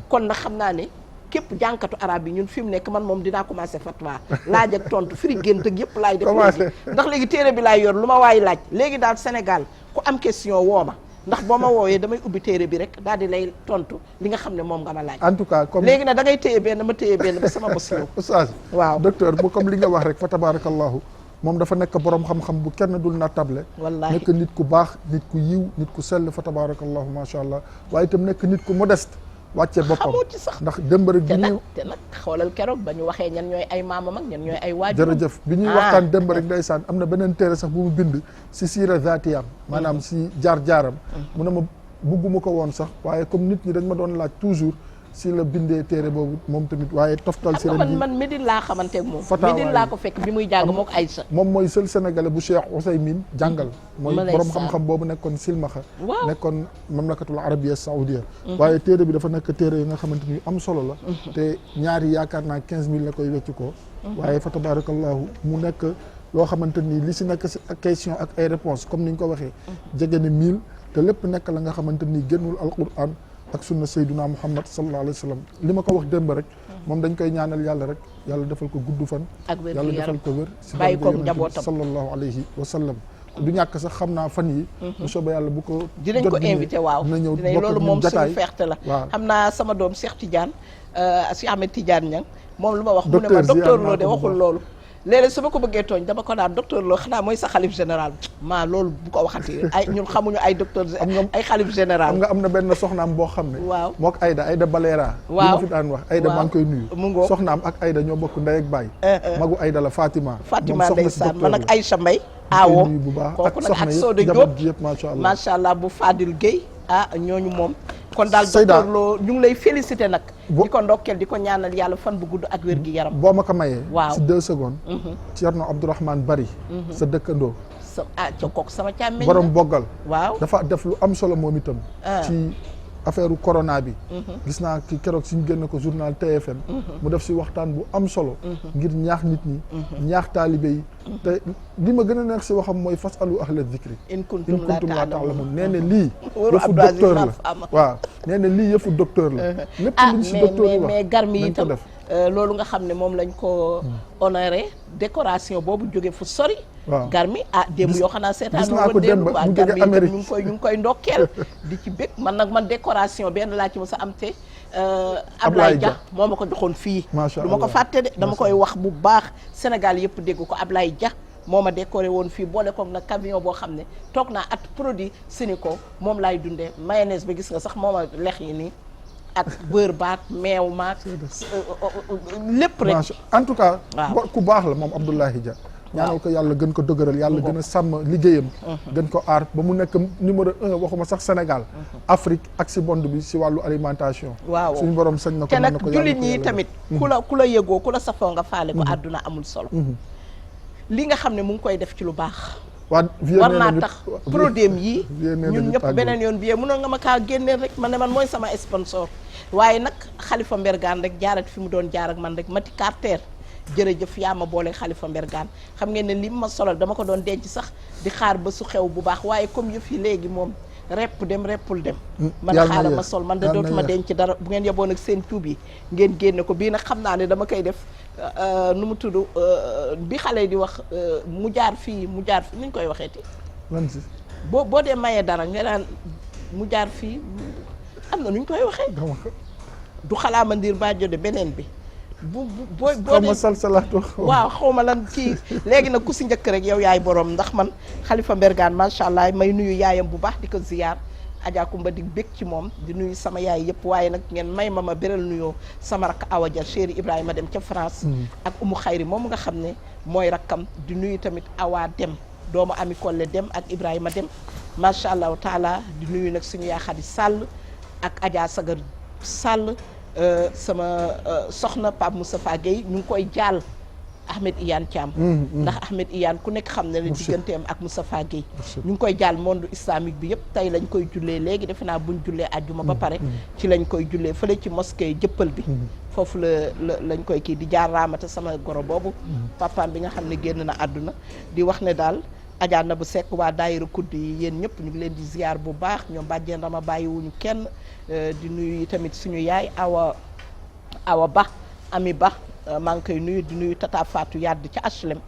kon nag xam naa ne képp jànkatu arab yi ñun fi mu nekk man moom dinaa commencé fatwa laaj ak tontu firi gént ak yëpp laay def léegi ndax léegi téere bi laay yor lu ma waay laaj léegi daal Sénégal ku am question woo ma ndax boo ma woowee damay ubbi téere bi rek daal di lay tontu li nga xam ne moom nga ma laaj en tout cas comme léegi nag da ngay téye benn ma téye benn ba sama bos ñëw oustaz waaw docteur bu comme li nga wax rek fa tabarakallahu moom dafa nekk borom xam-xam bu kenn dul nattable wallaahi nekk nit ku baax nit ku yiw nit ku sell fa tabarakallahu macha allah waaye itam nekk nit ku modeste wàcce boppam xamoo ci sax ndax démb rek bi ñuy te nag xoolal keroog ba ñu waxee ñan ñooy ay maamam ak ñan ñooy ay waajur jërëjëf bi ñuy waxtaan démb rek ndeysaan am na beneen téere sax bu mu bind si siira zaatiyam maanaam si jaar-jaaram mu ne ma bugguma ko woon sax waaye comme nit ñi dañ ma doon laaj toujours si la bindee téere boobu moom tamit waaye toftal si ren man Médine laa xamante ak moom Médine laa ko fekk bi muy jàng mook Aïcha moom mooy seul sénégalais bu Cheikh Ousaymin jàngal mooy borom xam-xam boobu nekkoon silmaxa nekkoon mamlakatul arabia saoudia waaye téere bi dafa nekk téere yi nga xamante ni am solo la te ñaari yaakaar naa 15000 la koy wecc ko waaye fa tabarakallahu mu nekk loo xamante ni li si nekk si question ak ay réponse comme ni ñu ko waxee jege ne 1000 te lépp nekk la nga xamante ni génnul alquran ak sunna sayduna muhammad sallallahu alayhi wa sallam li ma ko wax démb rek moom dañ koy ñaanal yàlla rek yàlla defal ko gudd fan yàlla defal ko wér si bàyyi ko njabootam sallallahu alayhi wa sallam du ñàkk sax xam naa fan yi bu soobee yàlla bu ko dinañ ko invité waaw dina ñëw dinañ loolu moom suñu feexte la waaw xam naa sama doom Cheikh Tidiane Cheikh Ahmed Tidiane Niang moom lu ma wax mu ne ma docteur Lo de waxul loolu léeg-léeg su ma ko bëggee tooñ dama ko naan docteur Lo xanaa mooy sa xalif général maa loolu bu ko waxati ay ñun xamuñu ay docteur ay xalif général xam nga am na benn soxnaam boo xam ne waaw mook Aïda Balera li ma fi daan wax Aïda maa ngi koy nuyu mu ngoo soxnaam ak Aïda ñoo bokk ndey ak baay magu Aïda la Fatima ndeysaan man ak Aïcha Mbaye aawoom bu baax kooku nag ak soxna Soda Diop Diop macha allah bu Fadil Gueye ñooñu moom kon daal docteur Lo ñu ngi lay félicité nag di ko ndokkeel di ko ñaanal yàlla fan bu gudd ak wér gi yaram boo ma ko mayee waaw si 2 secondes Thierno Abdourahmane Bari sa dëkkandoo kooku sama càmmeñ borom boggal waaw dafa def lu am solo moom itam ci affaire corona bi. gis naa ki keroog suñ génn ko journal TFM. mu def si waxtaan bu am solo. ngir ñaax nit ñi. ñaax taalibe yi. te li ma gën a neex si waxam mooy fasalu ahla zikri. in kuntum laa ta'lamuun nee na lii. yëfu docteur la waaw nee na lii yëfu docteur la. lépp luñ si docteur yi wax mais garmi itam loolu nga xam ne moom lañ ko honoré décoration boobu jóge fu sori. waaw garmi démb yoo xanaa seetaan ko démb waa garmi itam ñu ngi koy ndokkeel di ci bég man décoration benn laa ci mos a am te Ablaye Dia moo ma ko joxoon fii du ma ko fàtte de dama koy wax bu baax Sénégal yëpp dégg ko Ablaye Dia moo ma décoré woon fii boole koog nag camion boo xam ne toog naa at produit Sénéco moom laay dundee mayonnaise ba gis nga sax moo ma lex yi nii ak beurre baak meew maak lépp rek en tout cas ku baax la moom Abdoulaye Dia ñaanal ko yàlla gën ko dëgëral yàlla gën a sàmm liggéeyam gën ko aar ba mu nekk numéro 1 waxuma sax Sénégal Afrique ak si monde bi si wàllu alimentation waaw suñu borom sañ na ko te nag jullit ñi tamit ku la yëgoo ku la safoo nga faale ko àdduna amul solo li nga xam ne mu ngi koy def ci lu baax war naa tax produit yi ñun ñëpp beneen yoon bi mënoon nga ma kaa génneel rek man ne man mooy sama sponsor waaye nag Khalifa Mbergane rek jaarat fi mu doon jaar ak man rek Mati Carter jërëjëf yaa ma boole Khalifa Mbergane xam ngeen ne li ma solal dama ko doon denc sax di xaar ba su xew bu baax waaye comme yëf yi léegi moom repp dem reppul dem man xaaral ma sol man da dootuma denc dara bu ngeen yeboon ak seen tuub yi ngeen génne ko bii nag xam naa ne dama koy def nu mu tudd bi xale di wax mu jaar fii ni ñu koy waxeeti boo dee mayee dara nga naan mu jaar fii am na nu ñu koy waxee du xalaa ma ndiir ba jode beneen bi boo ma salsalaatu waaw xaw ma lan kii léegi nag ku si njëkk rek yow yaay borom ndax man Khalifa Mbergane macha allah may nuyu yaayam bu baax di ko ziyaar Adja Kumba di bég ci moom di nuyu sama yaay yëpp waaye nag ngeen may ma beral nuyoo sama rakk Awa Dia chéri Ibrahima dem ca France ak Umu Xayri moom nga xam ne mooy rakkam di nuyu tamit Awa Dem doomu Ami Kolle Dem ak Ibrahima Dem macha allah taala di nuyu nag suñu yaay Xadi Sall ak Adja Sagar Sall sama soxna Pape Moustapha Guèye ñu ngi koy jaal Ahmed Iyane Thiam ndax Ahmed Iyane ku nekk xam ne ne digganteem ak Moustapha Guèye ñu ngi koy jaal monde islamique bi yëpp tey lañ koy jullee léegi defe naa buñ jullee àjjuma ba pare ci lañ koy jullee fële ci mosquée jëppal bi foofu lañ koy kii di jaar raamata sama goro boobu papaam bi nga xam ne génn na àdduna di wax ne daal Adja na bu sekk waa daayira kudd yi yéen ñëpp ñu ngi leen di ziar bu baax ñoom bàjjeen dama bàyyiwuñu kenn di nuyu tamit suñu yaay awa ba ami ba maa ngi koy nuyu di nuyu tata Fatou Yadd ci HLM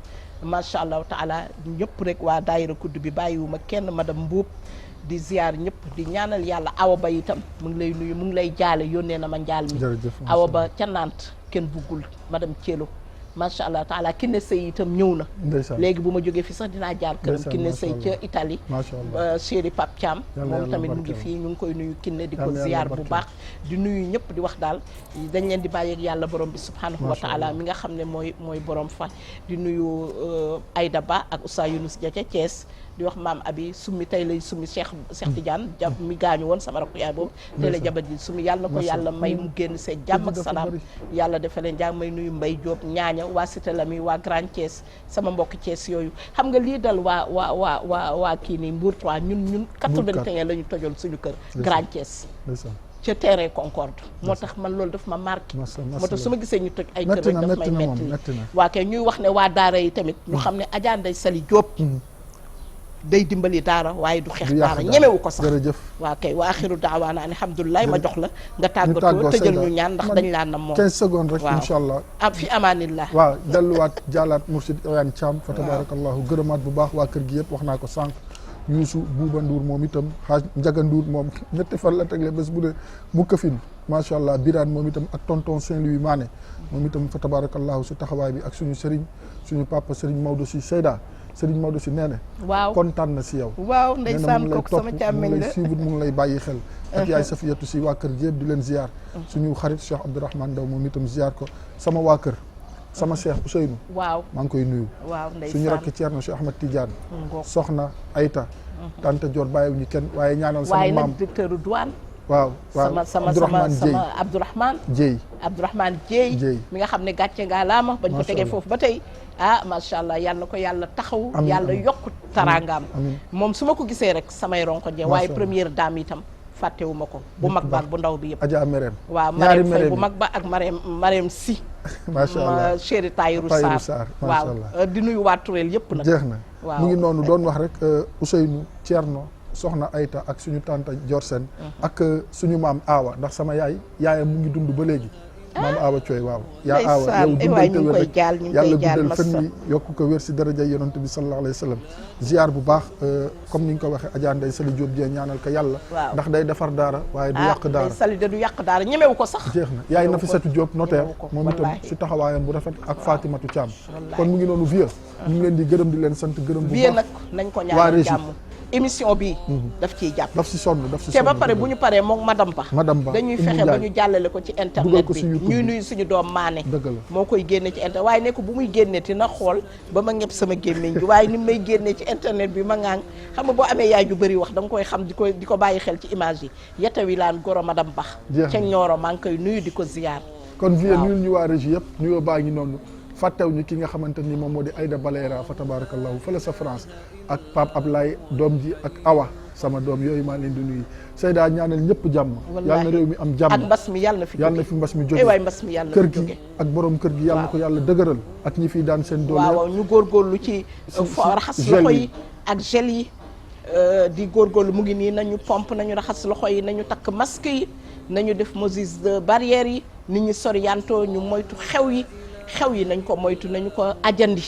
macha allah taala ñëpp rek waa daayira kudd bi bàyyiwuma kenn madame Mbuub di ziar ñëpp di ñaanal yàlla awa ba itam mu ngi lay nuyu mu ngi lay jaale yónnee na ma njaal mi awa ba ca Nantes kenn buggul madame Thielo macha allah taala Kiné Sey itam ñëw na léegi bu ma jógee fi sax dinaa jaar këram Kiné Sey ca Italie chéri Pape Thiam moom tamit mu ngi fii ñu ngi koy nuyu Kiné di ko ziar bu baax di nuyu ñëpp di wax daal dañ leen di bàyyi ak yàlla borom bi subhanahu wa taala mi nga xam ne mooy borom fa di nuyu Aïda Ba ak Oussa Younous Dia ca Thiès di wax maam abi summi tey lay summi Cheikh Tidiane jab mi gaañu woon sama rakk yaay boobu tey la jabat ji summi yàlla na ko yàlla may mu génn seen jàmm ak salaam yàlla defe leen jàmm may nuyu Mbaye Diop ñaaña waa Cité Lamy waa Grand Thiès sama mbokk Thiès yooyu xam nga lii dal waa kii nii Mbour 3 ñun 81 la ñu tojoon suñu kër Grand Thiès ca terrain Concorde moo tax man loolu daf ma marqué moo tax su ma gisee ñu toj ay kër rek daf may metti waa kay ñuy wax ne waa daara yi tamit ñu xam ne Adja Ndeye Sali Diop day dimbali daara waaye du xeex daara ñemewu ko sax waa kay wa axiru daawaana alhamdulilah ma jox la nga tàggatoo tëjal ñu ñaan ndax dañ laa nam moom 15 secondes rek incha allah fi amaanillah waaw delluwaat jaalaat Mourchid Oyane Thiam fa tabarakallahu gërëmaat bu baax waa kër gi yëpp wax naa ko sànq Youssou Bouba Ndour moom itam xaaj Njaga Ndour moom ñetti fan la tegle bés bu ne mu këfin macha allah Birane moom itam ak tonton Saint-Louis Mané moom itam fa tabarakallahu si taxawaay bi ak suñu sëriñ suñu papa sëriñ Maodo si Seyda sëriñ Maodo si nee na waaw kontaan na si yow waaw ndeysaan kooku sama càmmeñ la mu ngi lay suivre mu ngi lay bàyyi xel ak yaay Safiyatu si waa kër gi yëpp di leen ziar suñu xarit Cheikh Abdourahmane Ndaw moom itam ziar ko sama waa kër sama Cheikh Ousseynou waaw maa ngi koy nuyu waaw ndeysaan suñu rakk Thierno Cheikh Ahmed Tidiane soxna Aïta tante Dior bàyyiwuñu kenn waaye ñaanal sama maam waaye nag directeur douane waaw sama Abdourahmane Dieye mi nga xam ne gàcce ngaa laama bañ ko tegee foofu ba tey macha allah yàlla na ko yàlla taxaw yàlla yokk taraangaam moom su ma ko gisee rek samay ronko je waaye première dame itam fàttewuma ko bu mag ba ak bu ndaw bi yëpp. Adja Merem. waaw Marème Faye bu mag ba ak Marème si. macha allah chéri Tahirou Sarr waaw di nuyu waa Turel yëpp nag. jeex na waaw mu ngi noonu doon wax rek Ousseynou Thierno soxna Ayta ak suñu tante Jorsen ak suñu maam Awa ndax sama yaayam mu ngi dund ba léegi. maam Awa Thioy waaw. yaa Awa yow dundal te wér rek yàlla guddal fan yi yokk ko wér si daraja yonent bi sallallahu alayhi wa sallam. ziar bu baax comme ni nga ko waxee Adja Ndeye Sali Diop Dieng ñaanal ko yàlla. ndax day defar daara waaye du yàq daara. Sali de du yàq daara ñemewu ko sax. jeex na yaay Nafisatu Diop notaire moom itam si taxawaayam bu rafet ak Fatimatu Thiam. kon mu ngi noonu vieux. ñu ngi leen di gërëm di leen sant gërëm bu baax. vieux nag nañ ko ñaanal jàmm. émission bi daf ciy jàpp daf si sonn te ba pare bu ñu paree moom madame Ba dañuy fexe ba ñu jàllale ko ci internet bi ñuy nuyu suñu doom maane moo koy génne ci internet waaye ne ko bu muy génne ti na xool ba ma ñepp sama gémmiñ bi waaye ni may génne ci internet bi ma ngaang xam nga boo amee yaay ju bëri wax da nga koy xam di ko bàyyi xel ci image yi yetawi laan goro madame Ba ca ñooro maa ngi koy nuyu di ko ziyaar kon vie nuyul ñu waa régie yëpp nuyoo baa ngi noonu fàttew ñu ki nga xamante ni moom moo di Aïda Balera fa tabarakallahu fële sa France ak Pape Ablaye doom ji ak Awa sama doom yooyu maa leen di nuyu Seyda ñaanal ñëpp jàmm yàlla na réew mi am jàmm ak mbas mi yàlla na fi mbas mi jóge waay mbas mi yàlla kër gi ak borom kër gi yàlla na ko yàlla dëgëral ak ñi fiy daan seen doole waaw ñu góorgóorlu ci raxas loxo yi ak gel yi di góorgóorlu mu ngi nii nañu pompe nañu raxas loxo yi nañu takk masque yi nañu def mesures de barrière yi nit ñi soriyanto ñu moytu xew yi nañ ko moytu nañu ko ajandi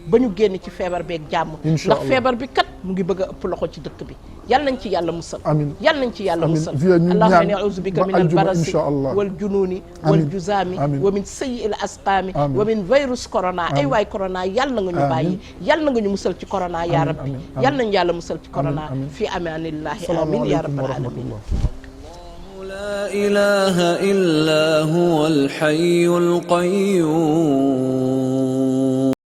ba ñu génn ci feebar beeg jàmm ndax feebar bi kat mu ngi bëgg a ëpp loxo ci dëkk bi yal nañ ci yàlla musal yal nañ ci yàlla musal allahumma inni a'udhu bika min al-barasi wal jununi wal juzami wa min sayyi'il asqami wa min virus corona ay waay corona yal na nga ñu bàyyi yal na nga ñu musal ci corona ya rabbi yal nañ yàlla musal ci corona fi amanillahi amin ya rabbal alamin لا إله إلا هو الحي القيوم